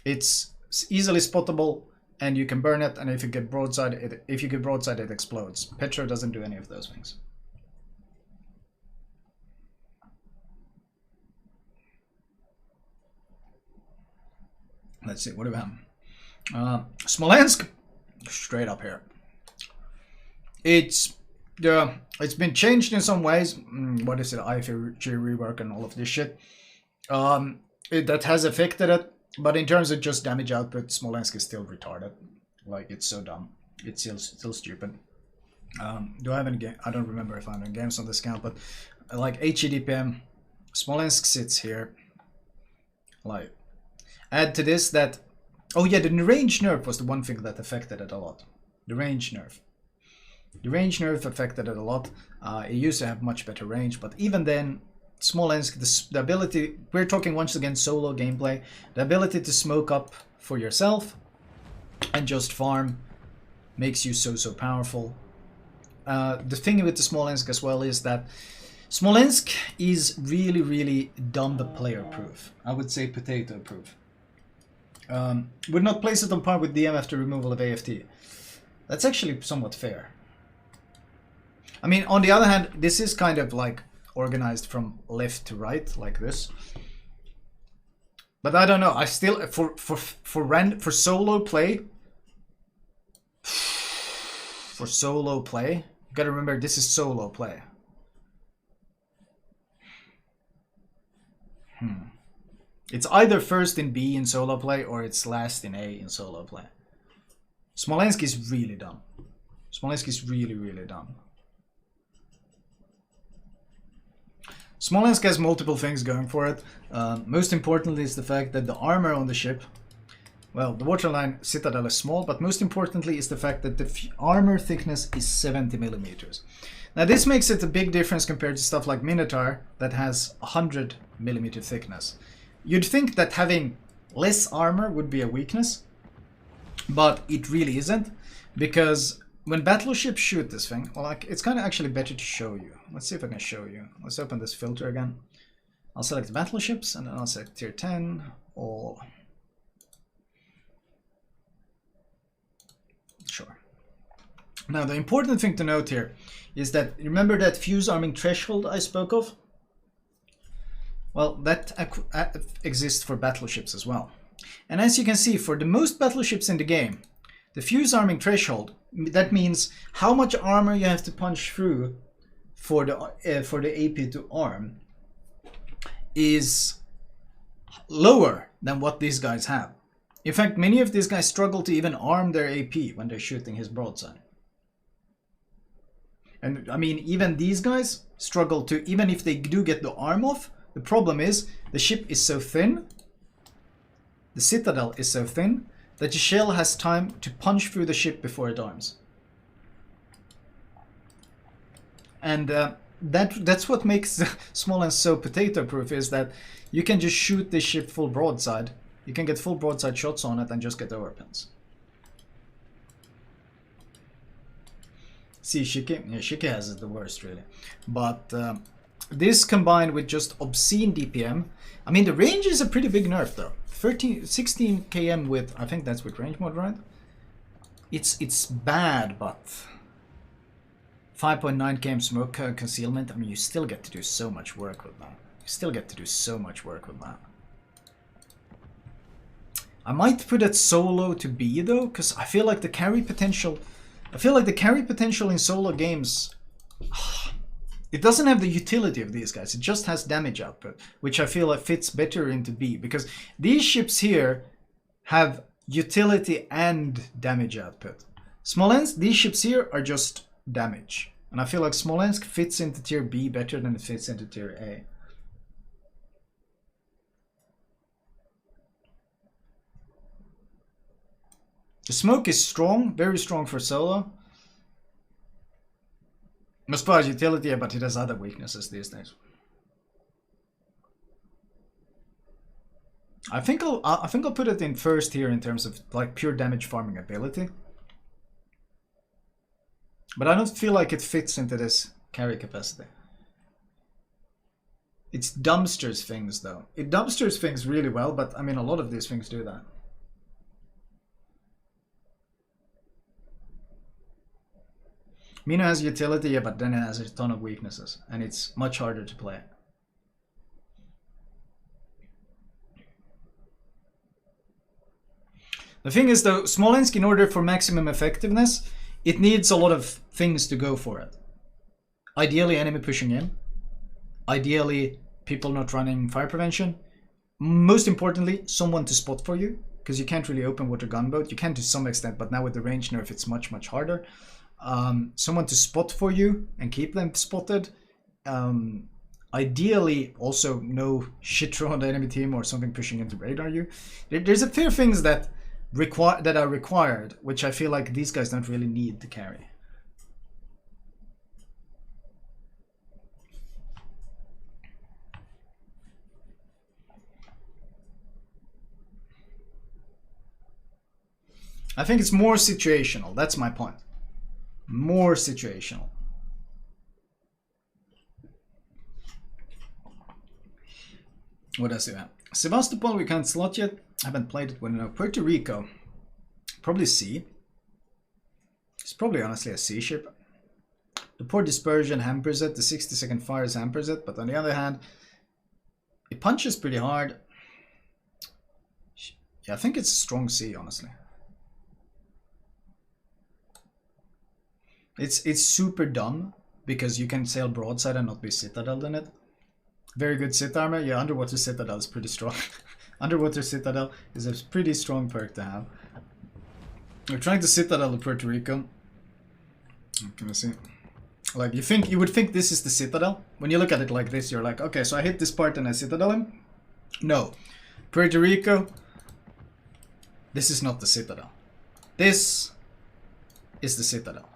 It's easily spottable and you can burn it, and if you get broadside it explodes. Petro doesn't do any of those things. Let's see, what do we have? Smolensk, straight up here. It's been changed in some ways. What is it? IFG rework and all of this shit. That has affected it, but in terms of just damage output, Smolensk is still retarded. Like, it's so dumb. It's still stupid. Do I have any game? I don't remember if I have any games on this account, but like HEDPM, Smolensk sits here. Like, add to this that, oh yeah, the range nerf was the one thing that affected it a lot. The range nerf. The range nerf affected it a lot. It used to have much better range, but even then, Smolensk, the ability, we're talking once again solo gameplay, the ability to smoke up for yourself and just farm makes you so powerful. The thing with the Smolensk as well is that Smolensk is really dumb player proof. I would say potato proof. Would not place it on par with DM after removal of AFT. That's actually somewhat fair. I mean, on the other hand, this is kind of like organized from left to right, like this. But I don't know. I still for solo play. For solo play, you gotta remember this is solo play. It's either first in B in solo play or it's last in A in solo play. Smolensk is really dumb. Smolensk is really dumb. Smolensk has multiple things going for it. Most importantly is the fact that the armor on the ship, well, the waterline citadel is small, but most importantly is the fact that the armor thickness is 70 millimeters. Now this makes it a big difference compared to stuff like Minotaur that has 100 millimeter thickness. You'd think that having less armor would be a weakness, but it really isn't, because when battleships shoot this thing, well, like, it's kind of actually better to show you. Let's see if I can show you. Let's open this filter again. I'll select battleships and then I'll select tier 10 all. Sure. Now the important thing to note here is that, remember that fuse arming threshold I spoke of? Well, that exists for battleships as well. And as you can see, for the most battleships in the game, the fuse arming threshold, that means how much armor you have to punch through for the AP to arm, is lower than what these guys have. In fact, many of these guys struggle to even arm their AP when they're shooting his broadside. And I mean, even these guys struggle to, even if they do get the arm off, the problem is the ship is so thin, the citadel is so thin, that the shell has time to punch through the ship before it arms. And that's what makes Smolensk so potato-proof, is that you can just shoot this ship full broadside. You can get full broadside shots on it and just get overpins. See, Shiki? Yeah, Shiki has it the worst, really. But this combined with just obscene DPM, I mean, the range is a pretty big nerf, though. 16 km with, I think that's with range mode, right? It's bad, but 5.9 km smoke concealment, I mean, you still get to do so much work with that. You still get to do so much work with that. I might put it solo to B though, because I feel like the carry potential, in solo games, it doesn't have the utility of these guys. It just has damage output, which I feel like fits better into B, because these ships here have utility and damage output. Smolensk, these ships here are just damage. And I feel like Smolensk fits into tier B better than it fits into tier A. The smoke is strong, very strong for solo. Moskva has utility, but it has other weaknesses these days. I think I'll put it in first here in terms of like pure damage farming ability. But I don't feel like it fits into this carry capacity. It's dumpsters things though. It dumpsters things really well, but I mean a lot of these things do that. Mino has utility, yeah, but then it has a ton of weaknesses, and it's much harder to play. The thing is though, Smolensk, in order for maximum effectiveness, it needs a lot of things to go for it. Ideally enemy pushing in. Ideally people not running fire prevention. Most importantly, someone to spot for you, because you can't really open water gunboat. You can to some extent, but now with the range nerf it's much harder. Someone to spot for you and keep them spotted. Ideally also no shit throw on the enemy team or something pushing into radar you. There's a few things that are required, which I feel like these guys don't really need to carry. I think it's more situational. That's my point. More situational. What else do you have? Sevastopol we can't slot yet. Haven't played it when enough. Puerto Rico. Probably C. It's probably honestly a C ship. The port dispersion hampers it. The 60-second fires hampers it. But on the other hand, it punches pretty hard. Yeah, I think it's a strong C, honestly. It's super dumb because you can sail broadside and not be citadeled in it. Very good sit armor. Yeah, underwater citadel is pretty strong. Underwater citadel is a pretty strong perk to have. We're trying to citadel of Puerto Rico. Can you see? Like you would think this is the citadel. When you look at it like this, you're like, okay, so I hit this part and I citadel him. No, Puerto Rico. This is not the citadel. This is the citadel.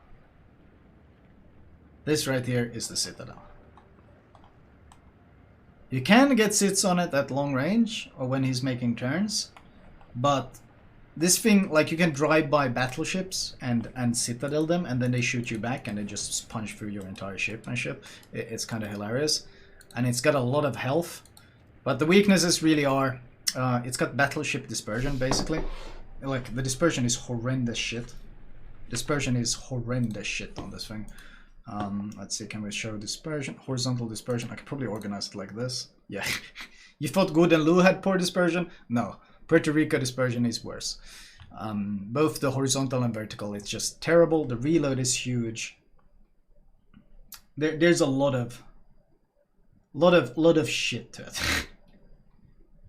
This right here is the citadel. You can get sits on it at long range or when he's making turns, but this thing, like you can drive by battleships and citadel them and then they shoot you back and they just punch through your entire ship and shit. It's kind of hilarious. And it's got a lot of health, but the weaknesses really are, it's got battleship dispersion basically. Like the dispersion is horrendous shit. Dispersion is horrendous shit on this thing. Let's see, can we show dispersion? Horizontal dispersion. I could probably organize it like this. Yeah. You thought Gouden Leeuw had poor dispersion? No. Puerto Rico dispersion is worse. Both the horizontal and vertical, it's just terrible. The reload is huge. There's a lot of shit to it.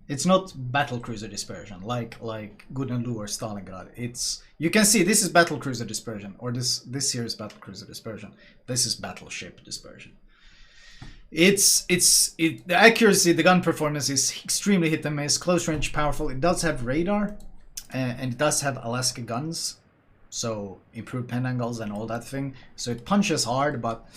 It's not battlecruiser dispersion like Gouden Leeuw or Stalingrad. It's, you can see this is battlecruiser dispersion, or this here is battlecruiser dispersion. This is battleship dispersion. The accuracy, the gun performance is extremely hit and miss. Close range, powerful. It does have radar, and it does have Alaska guns, so improved pen angles and all that thing. So it punches hard, but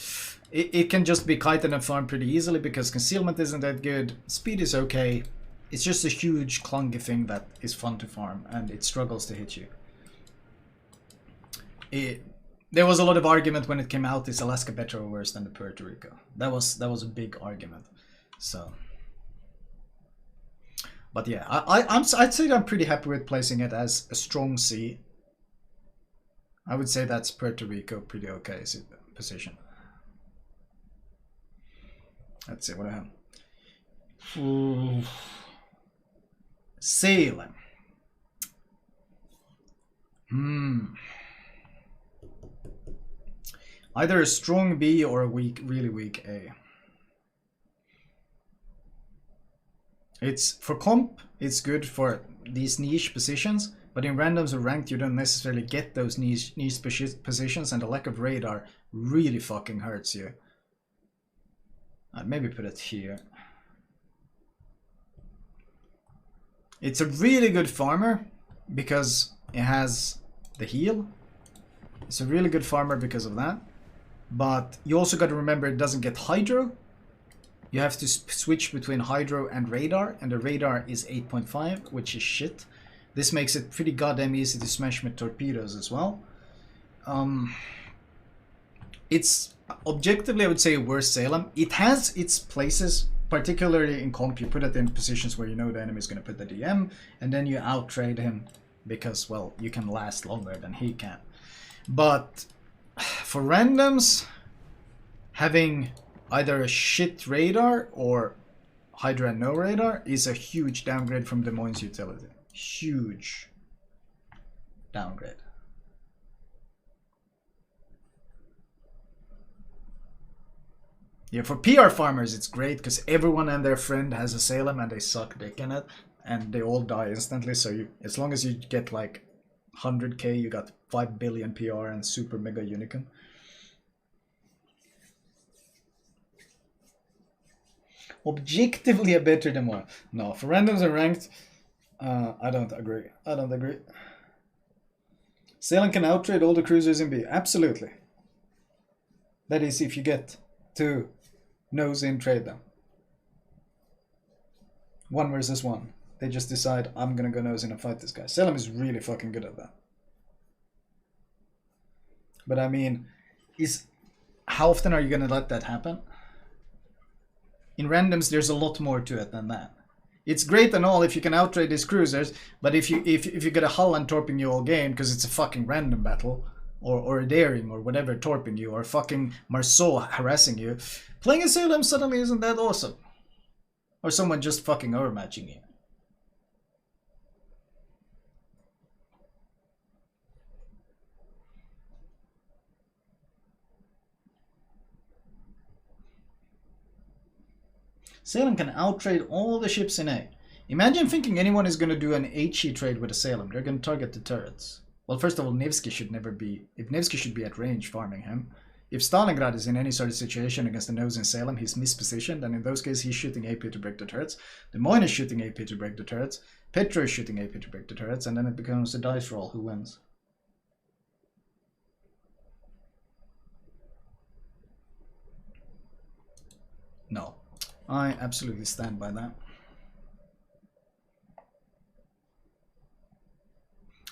it can just be kited and farmed pretty easily because concealment isn't that good. Speed is okay. It's just a huge clunky thing that is fun to farm and it struggles to hit you. There was a lot of argument when it came out, is Alaska better or worse than the Puerto Rico? That was a big argument. So, but yeah, I'd say that I'm pretty happy with placing it as a strong C. I would say that's Puerto Rico pretty okay position. Let's see what I have. Ooh. Salem. Either a strong B or a weak, really weak A. It's for comp, it's good for these niche positions, but in randoms or ranked you don't necessarily get those niche positions, and the lack of radar really fucking hurts you. I'd maybe put it here. It's a really good farmer because it has the heal. It's a really good farmer because of that. But you also got to remember it doesn't get hydro. You have to switch between hydro and radar, and the radar is 8.5, which is shit. This makes it pretty goddamn easy to smash with torpedoes as well. It's objectively, I would say, worse Salem. It has its places, particularly in comp. You put it in positions where you know the enemy is going to put the DM, and then you outtrade him because, well, you can last longer than he can. But for randoms, having either a shit radar or Hydra and no radar is a huge downgrade from the Moines utility. Huge downgrade. Yeah, for PR farmers it's great because everyone and their friend has a Salem and they suck dick in it and they all die instantly. So you, as long as you get like 100k, you got 5 billion PR and super mega unicorn. Objectively a better than one. No, for randoms and ranked, I don't agree. I don't agree. Salem can outtrade all the cruisers in B. Absolutely. That is if you get to nose in trade them. 1 versus 1. They just decide, I'm gonna go nose in and fight this guy. Salem is really fucking good at that. But I mean, how often are you gonna let that happen? In randoms, there's a lot more to it than that. It's great and all if you can outtrade these cruisers, but if you get a Holland torping you all game because it's a fucking random battle, or a daring or whatever torping you, or fucking Marceau harassing you, playing a Salem suddenly isn't that awesome. Or someone just fucking overmatching you. Salem can outtrade all the ships in A. Imagine thinking anyone is going to do an HE trade with a Salem. They're going to target the turrets. Well, first of all, Nevsky should never be... If Nevsky should be at range farming him. If Stalingrad is in any sort of situation against the nose in Salem, he's mispositioned, and in those cases he's shooting AP to break the turrets. The Moines is shooting AP to break the turrets. Petro is shooting AP to break the turrets, and then it becomes a dice roll who wins. No. I absolutely stand by that.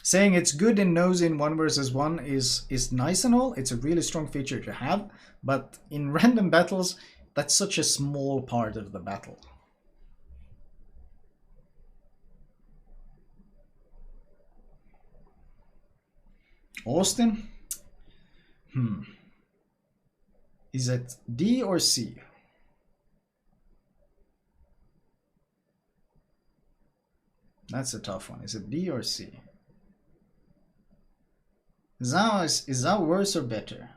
Saying it's good in nose in 1 versus 1 is nice and all. It's a really strong feature to have, but in random battles, that's such a small part of the battle. Austin? Is it D or C? That's a tough one. Is it D or C? Is that worse or better?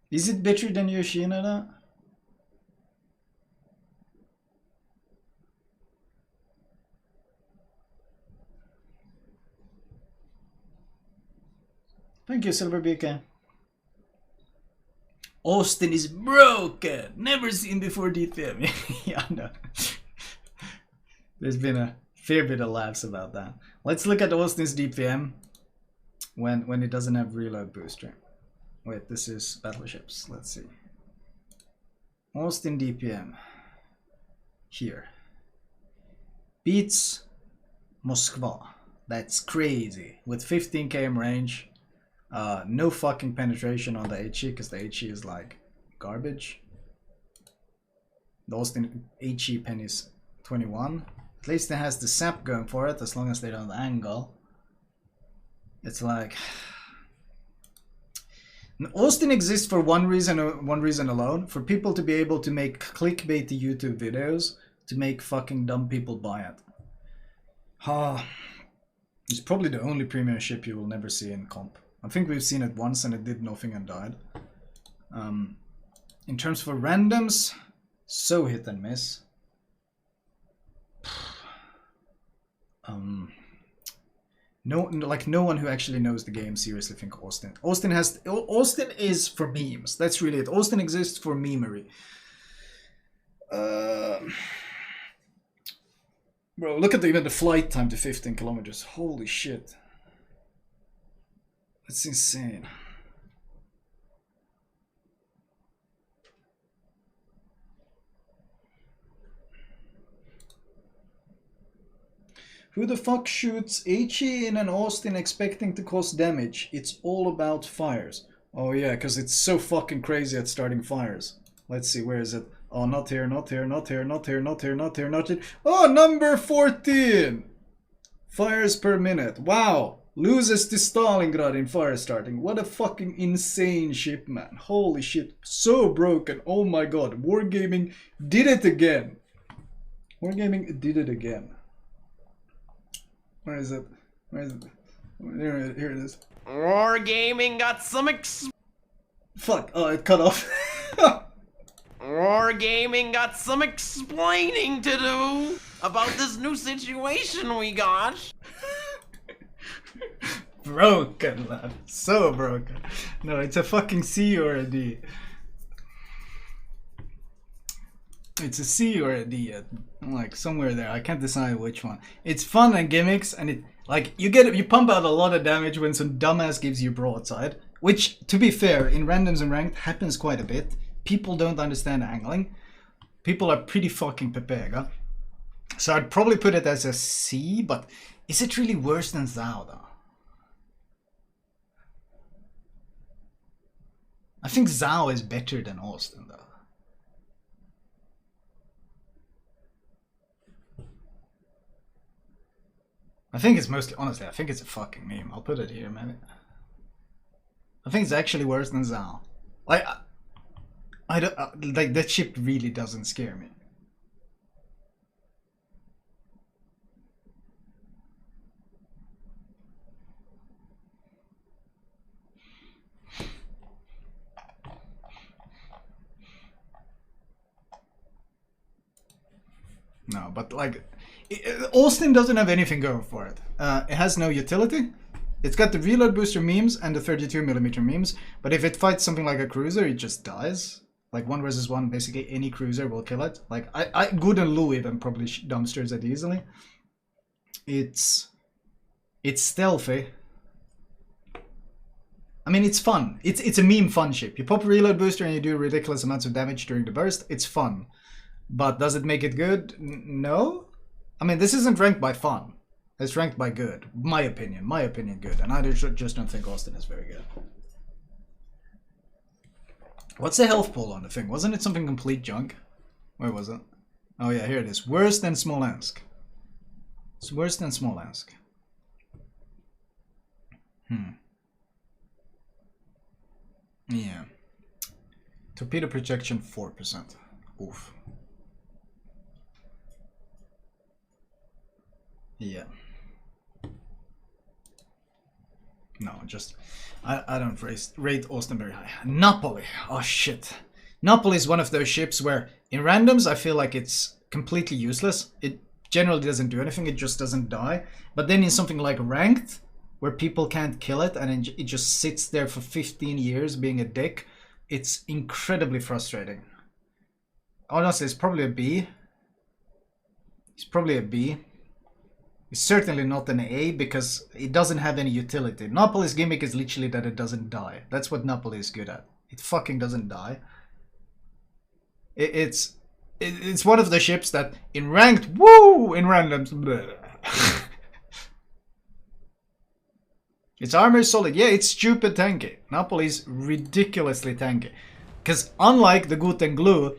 Is it better than Yoshino though? Thank you, Silver BK. Austin is broken. Never seen before DPM. Yeah, no. There's been a fair bit of laughs about that. Let's look at Austin's DPM when it doesn't have reload booster. Wait, this is battleships. Let's see. Austin DPM. Here. Beats Moskva. That's crazy. With 15 km range. No fucking penetration on the HE because the HE is like garbage. The Austin HE pen is 21. At least it has the sap going for it as long as they don't angle. It's like Austin exists for one reason alone, for people to be able to make clickbaity YouTube videos to make fucking dumb people buy it. It's probably the only premium ship you will never see in comp. I think we've seen it once and it did nothing and died. In terms for randoms, so hit and miss. No one who actually knows the game seriously think Austin. Austin is for memes. That's really it. Austin exists for memery. Bro, look at even the flight time to 15 kilometers. Holy shit. That's insane. Who the fuck shoots HE in an Austin expecting to cause damage? It's all about fires. Oh yeah, because it's so fucking crazy at starting fires. Let's see, where is it? Oh, not here, not here, not here, not here, not here, not here, not here. Oh, number 14! Fires per minute. Wow! Loses to Stalingrad in fire starting. What a fucking insane ship, man. Holy shit. So broken. Oh my god. Wargaming did it again. Wargaming did it again. Where is it? Where is it? Here it is. Wargaming got some Fuck. Oh, it cut off. Wargaming got some explaining to do about this new situation we got. Broken, lad. So broken. No, it's a fucking C or a D. It's a C or a D. Like somewhere there. I can't decide which one. It's fun and gimmicks, and it like you pump out a lot of damage when some dumbass gives you broadside. Which, to be fair, in randoms and ranked happens quite a bit. People don't understand angling. People are pretty fucking pepega. So I'd probably put it as a C, but is it really worse than Thou though? I think Thou is better than Austin though. I think it's mostly, honestly, I think it's a fucking meme. I'll put it here, man. I think it's actually worse than Thou. I don't like that ship really doesn't scare me. No, but like Austin doesn't have anything going for it. It has no utility. It's got the reload booster memes and the 32mm memes, but if it fights something like a cruiser, it just dies. Like 1 versus 1, basically any cruiser will kill it. Like Gouden Leeuw even probably dumpsters it easily. It's stealthy. I mean, it's fun. It's a meme fun ship. You pop a reload booster and you do ridiculous amounts of damage during the burst. It's fun. But does it make it good? No. I mean, this isn't ranked by fun. It's ranked by good. My opinion good. And I just don't think Austin is very good. What's the health pool on the thing? Wasn't it something complete junk? Where was it? Oh yeah, here it is. Worse than Smolensk. It's worse than Smolensk. Yeah. Torpedo projection 4%. Oof. Yeah. No, just I don't rate Austin very high. Napoli. Oh shit. Napoli is one of those ships where in randoms I feel like it's completely useless. It generally doesn't do anything, it just doesn't die. But then in something like ranked, where people can't kill it and it just sits there for 15 years being a dick, it's incredibly frustrating. Honestly, it's probably a B. It's probably a B. It's certainly not an A because it doesn't have any utility. Napoli's gimmick is literally that it doesn't die. That's what Napoli is good at. It fucking doesn't die. It's one of the ships that in ranked, woo, in randoms, bleh. Its armor is solid. Yeah, it's stupid tanky. Napoli's ridiculously tanky. Because unlike the Gouden Leeuw,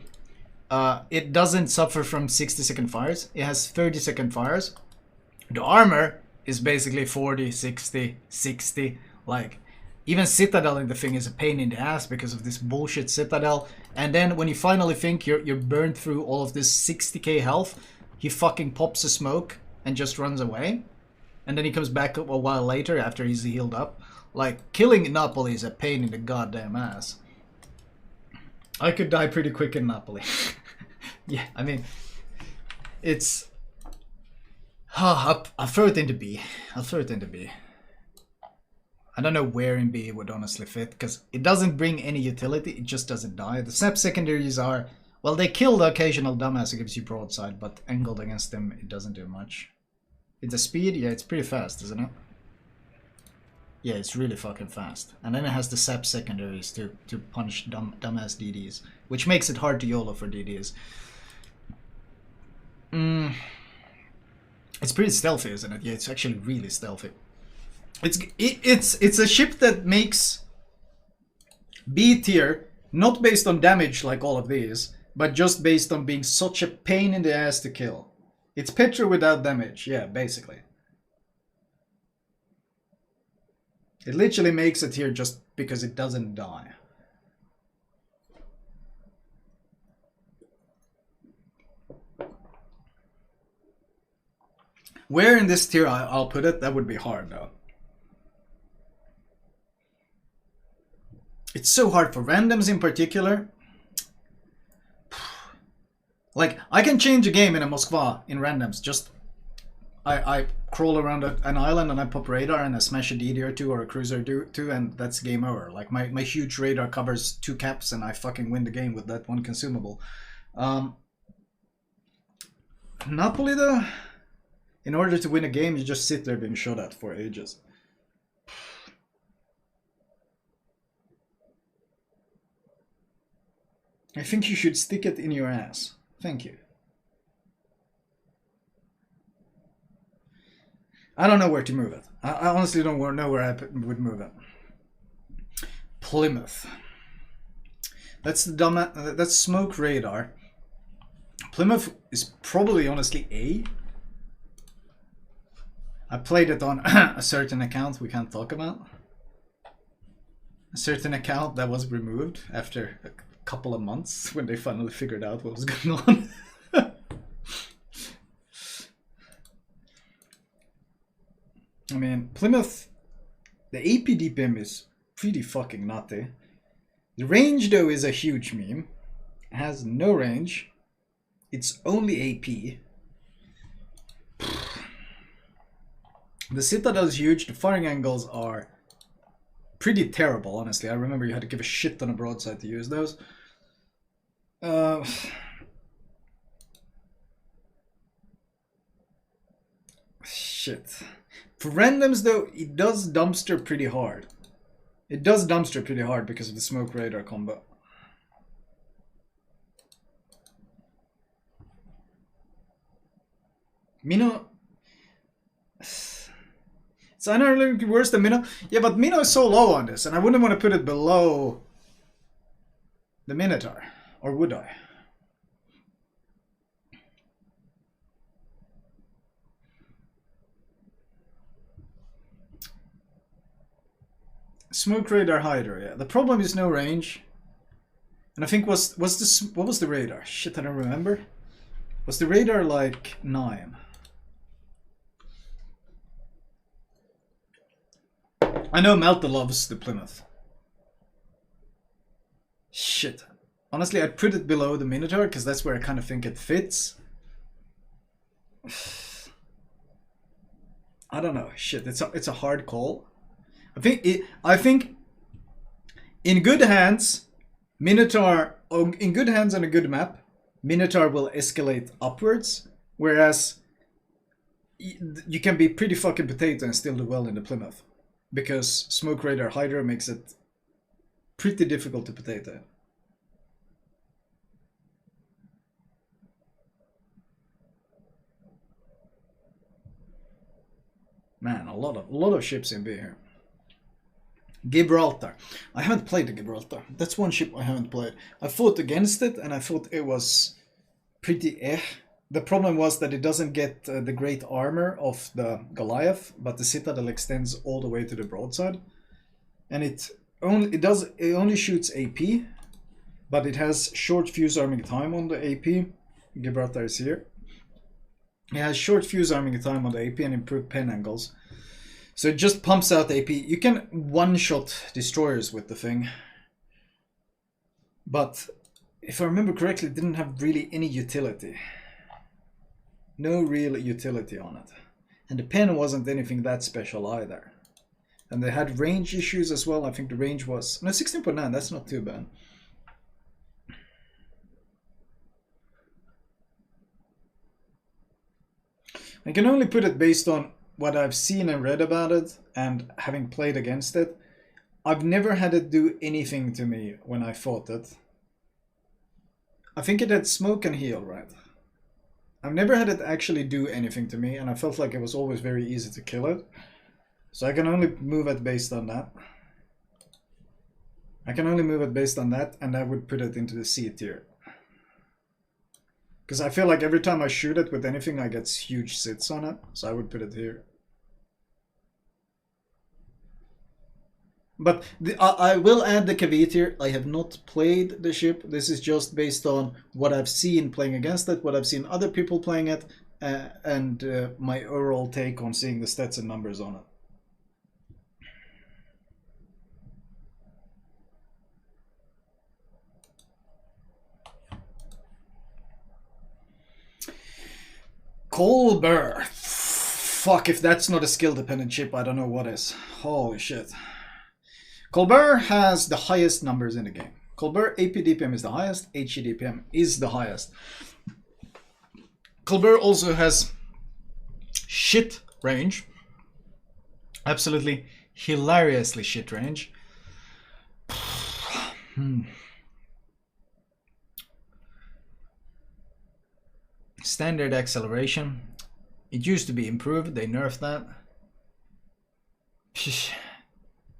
it doesn't suffer from 60-second fires. It has 30-second fires. The armor is basically 40, 60, 60. Like, even Citadel in the thing is a pain in the ass because of this bullshit Citadel. And then when you finally think you're burned through all of this 60k health, he fucking pops a smoke and just runs away. And then he comes back a while later after he's healed up. Like, killing Napoli is a pain in the goddamn ass. I could die pretty quick in Napoli. Yeah, I mean, it's... I'll throw it into B. I'll throw it into B. I don't know where in B it would honestly fit, because it doesn't bring any utility, it just doesn't die. The snap secondaries are Well, they kill the occasional dumbass who gives you broadside, but angled against them, it doesn't do much. It's a speed? Yeah, it's pretty fast, isn't it? Yeah, it's really fucking fast. And then it has the sap secondaries to punch dumbass DDs, which makes it hard to YOLO for DDs. It's pretty stealthy, isn't it? Yeah, it's actually really stealthy. It's a ship that makes B tier, not based on damage like all of these, but just based on being such a pain in the ass to kill. It's Petro without damage, yeah, basically. It literally makes it here just because it doesn't die. Where in this tier I'll put it, that would be hard though. It's so hard for randoms in particular. Like, I can change a game in a Moskva in randoms. Just, I crawl around an island and I pop radar and I smash a DD or two or a cruiser or two and that's game over. Like, my huge radar covers 2 caps and I fucking win the game with that one consumable. Napoli though, in order to win a game, you just sit there being shot at for ages. I think you should stick it in your ass. Thank you. I don't know where to move it. I honestly don't know where I would move it. Plymouth. That's the dumb. That's smoke radar. Plymouth is probably honestly A. I played it on a certain account we can't talk about. A certain account that was removed after a couple of months when they finally figured out what was going on. I mean, Plymouth, the AP DPM is pretty fucking nutty. The range though is a huge meme. It has no range. It's only AP. The Citadel is huge. The firing angles are pretty terrible, honestly. I remember you had to give a shit ton of broadside to use those. Shit. For randoms though, it does dumpster pretty hard. It does dumpster pretty hard because of the smoke radar combo. Mino... It's unarguably worse than Mino. Yeah, but Mino is so low on this, and I wouldn't want to put it below the Minotaur. Or would I? Smoke radar Hydra, yeah. The problem is no range. And I think what was the radar? Shit, I don't remember. Was the radar like 9? I know Malta loves the Plymouth. Shit. Honestly, I'd put it below the Minotaur because that's where I kind of think it fits. I don't know. Shit, it's a hard call. I think in good hands, Minotaur, in good hands on a good map, Minotaur will escalate upwards, whereas you can be pretty fucking potato and still do well in the Plymouth. Because Smoke Radar Hydra makes it pretty difficult to potato. Man, a lot of ships in B here. Gibraltar. I haven't played the Gibraltar. That's one ship I haven't played. I fought against it and I thought it was pretty eh. The problem was that it doesn't get the great armor of the Goliath, but the Citadel extends all the way to the broadside. And it only shoots AP, but it has short fuse arming time on the AP. Gibraltar is here. It has short fuse arming time on the AP and improved pen angles. So it just pumps out AP. You can one-shot destroyers with the thing. But if I remember correctly, it didn't have really any utility. No real utility on it. And the pen wasn't anything that special either. And they had range issues as well. I think the range was... No, 16.9, that's not too bad. I can only put it based on what I've seen and read about it and having played against it. I've never had it do anything to me when I fought it. I think it had smoke and heal, right? I've never had it actually do anything to me, and I felt like it was always very easy to kill it. So I can only move it based on that. I can only move it based on that, and I would put it into the C tier. Because I feel like every time I shoot it with anything, I get huge sits on it, so I would put it here. But I will add the caveat here. I have not played the ship. This is just based on what I've seen playing against it, what I've seen other people playing it, and my overall take on seeing the stats and numbers on it. Colbert. Fuck, if that's not a skill-dependent ship, I don't know what is. Holy shit. Colbert has the highest numbers in the game. Colbert AP DPM is the highest, HE DPM is the highest. Colbert also has shit range. Absolutely hilariously shit range. Standard acceleration. It used to be improved, they nerfed that.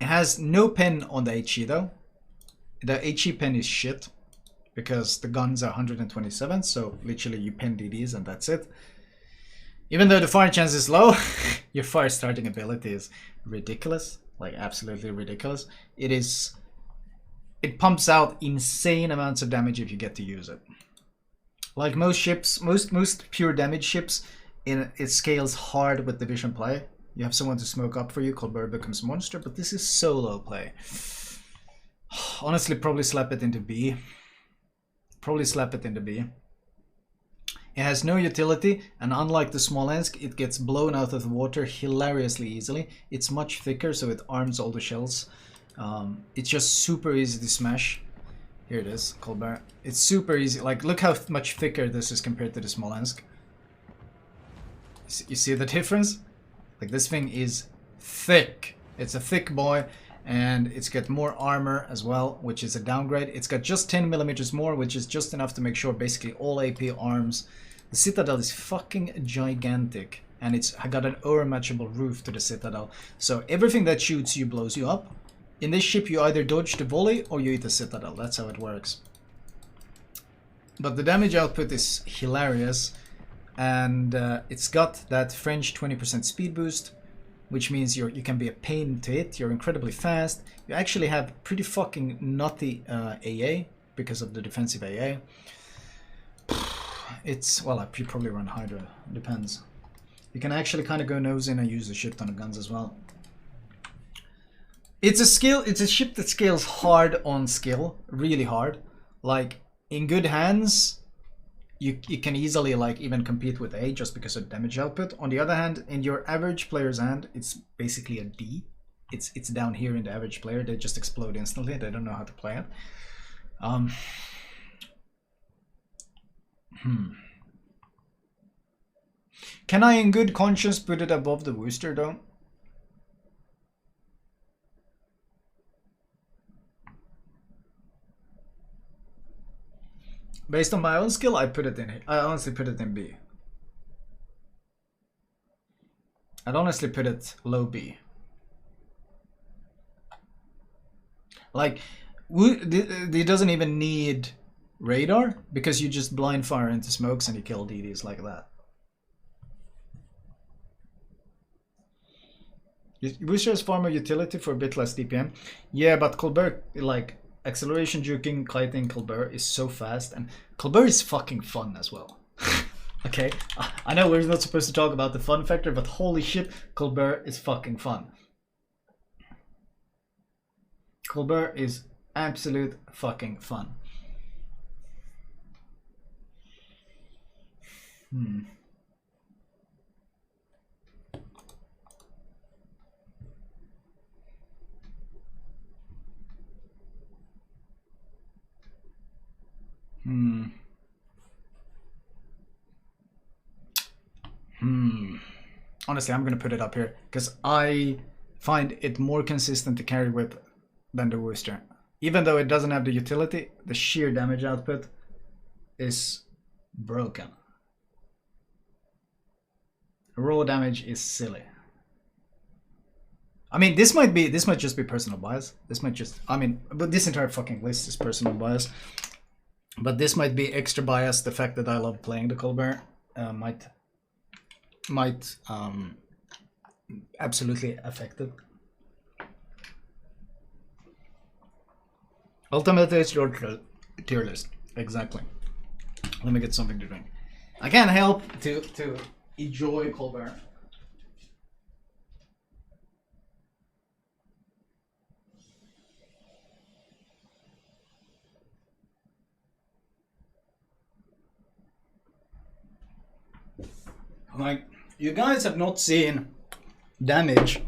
It has no pen on the HE though. The HE pen is shit because the guns are 127, so literally you pen DDs and that's it. Even though the fire chance is low, your fire starting ability is ridiculous, like absolutely ridiculous. It pumps out insane amounts of damage if you get to use it. Like most ships, most pure damage ships, it scales hard with division play. You have someone to smoke up for you, Colbert becomes a monster, but this is solo play. Honestly, probably slap it into B. Probably slap it into B. It has no utility, and unlike the Smolensk, it gets blown out of the water hilariously easily. It's much thicker, so it arms all the shells. It's just super easy to smash. Here it is, Colbert. It's super easy. Like, look how much thicker this is compared to the Smolensk. You see the difference? Like, this thing is thick. It's a thick boy, and it's got more armor as well, which is a downgrade. It's got just 10 millimeters more, which is just enough to make sure basically all AP arms. The Citadel is fucking gigantic, and it's got an overmatchable roof to the Citadel. So everything that shoots you blows you up. In this ship, you either dodge the volley or you eat the Citadel. That's how it works. But the damage output is hilarious. And it's got that French 20% speed boost, which means you can be a pain to hit. You're incredibly fast. You actually have pretty fucking nutty AA because of the defensive AA. It's, well, you probably run Hydra, depends. You can actually kind of go nose in and use a shit ton of guns as well. It's a ship that scales hard on skill, really hard. Like, in good hands, you can easily like even compete with A just because of damage output. On the other hand, in your average player's hand, it's basically a D. It's down here in the average player. They just explode instantly. They don't know how to play it. Can I in good conscience put it above the Worcester though? Based on my own skill, I honestly put it in B. I'd honestly put it low B. Like, it doesn't even need radar because you just blind fire into smokes and you kill DDs like that. Worcester has far more utility for a bit less DPM. Yeah, but Colbert, like, acceleration, juking, kiting, Colbert is so fast, and Colbert is fucking fun as well. Okay, I know we're not supposed to talk about the fun factor, but holy shit, Colbert is fucking fun. Colbert is absolute fucking fun. Honestly, I'm gonna put it up here because I find it more consistent to carry with than the Worcester. Even though it doesn't have the utility, the sheer damage output is broken. Raw damage is silly. I mean, this might just be personal bias. This might just, I mean, but this entire fucking list is personal bias. But this might be extra bias. The fact that I love playing the Colbert might absolutely affect it. Ultimately, it's your tier list. Exactly. Let me get something to drink. I can't help to enjoy Colbert. Like, you guys have not seen damage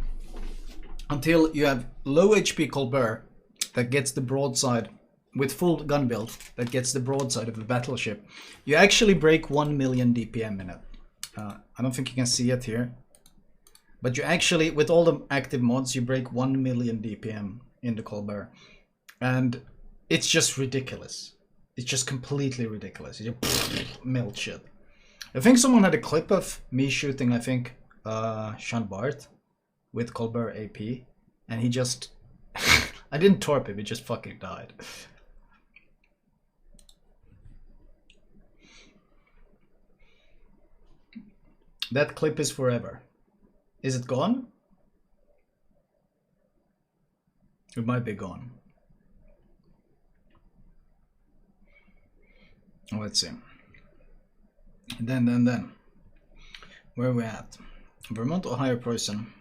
until you have low HP Colbert that gets the broadside with full gun build that gets the broadside of the battleship. You actually break 1 million DPM in it. I don't think you can see it here, but you actually, with all the active mods, you break 1 million DPM in the Colbert, and it's just ridiculous. It's just completely ridiculous. You just melt shit. I think someone had a clip of me shooting, I think, Sean Bart with Colbert AP, and he just... I didn't torp him, he just fucking died. That clip is forever. Is it gone? It might be gone. Let's see. Then. Where are we at? Vermont, Ohio person.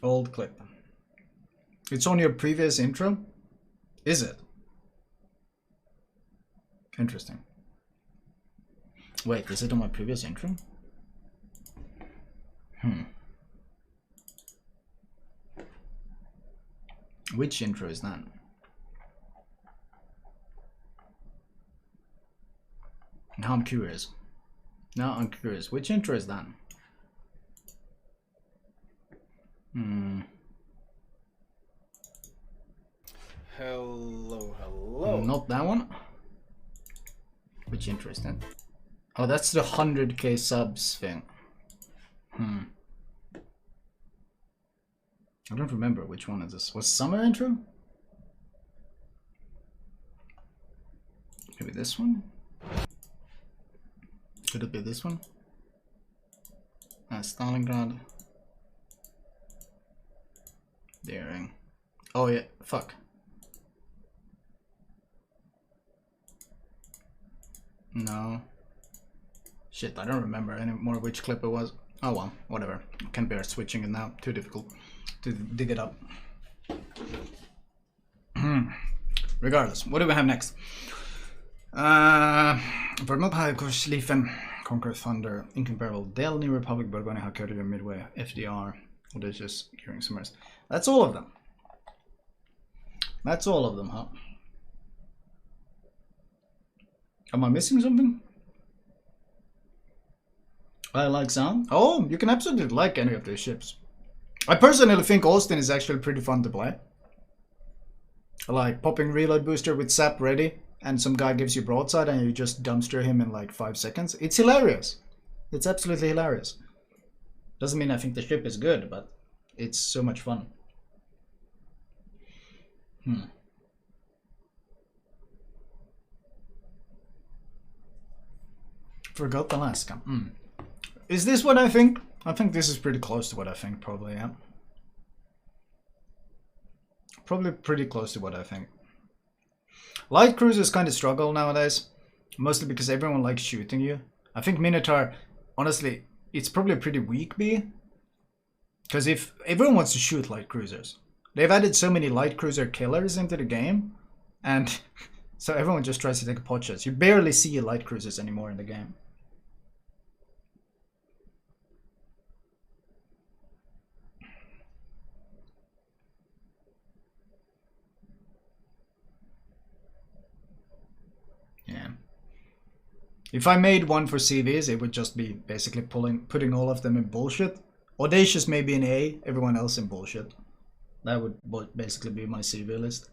Old clip. It's on your previous intro? Is it? Interesting. Wait, is it on my previous intro? Which intro is that? Now I'm curious. Which intro is that? Hello. Not that one. Which intro is that? Oh, that's the 100k subs thing. I don't remember which one is this. Was summer intro? Maybe this one? Could it be this one? Stalingrad. Daring. Oh yeah, fuck. No. Shit, I don't remember anymore which clip it was. Oh well, whatever. Can't bear switching it now. Too difficult to dig it up. Regardless, what do we have next? Vermont High Course Liefen, Conquer Thunder, Incomparable, Delny, Republic, Burgonia, Hakoria, Midway, FDR, Audacious, Curing Summers. That's all of them. That's all of them, huh? Am I missing something? I like sound. Oh, you can absolutely like any of these ships. I personally think Austin is actually pretty fun to play. I like popping reload booster with sap ready, and some guy gives you broadside and you just dumpster him in like 5 seconds. It's hilarious. It's absolutely hilarious. Doesn't mean I think the ship is good, but it's so much fun. Forgot Alaska. Is this what I think? I think this is pretty close to what I think, probably, yeah. Probably pretty close to what I think. Light cruisers kind of struggle nowadays, mostly because everyone likes shooting you. I think Minotaur, honestly, it's probably a pretty weak B. Because if everyone wants to shoot light cruisers, they've added so many light cruiser killers into the game, and so everyone just tries to take a pot shots. You barely see light cruisers anymore in the game. Yeah. If I made one for CVs, it would just be basically putting all of them in bullshit. Audacious maybe in A, everyone else in bullshit. That would basically be my CV list.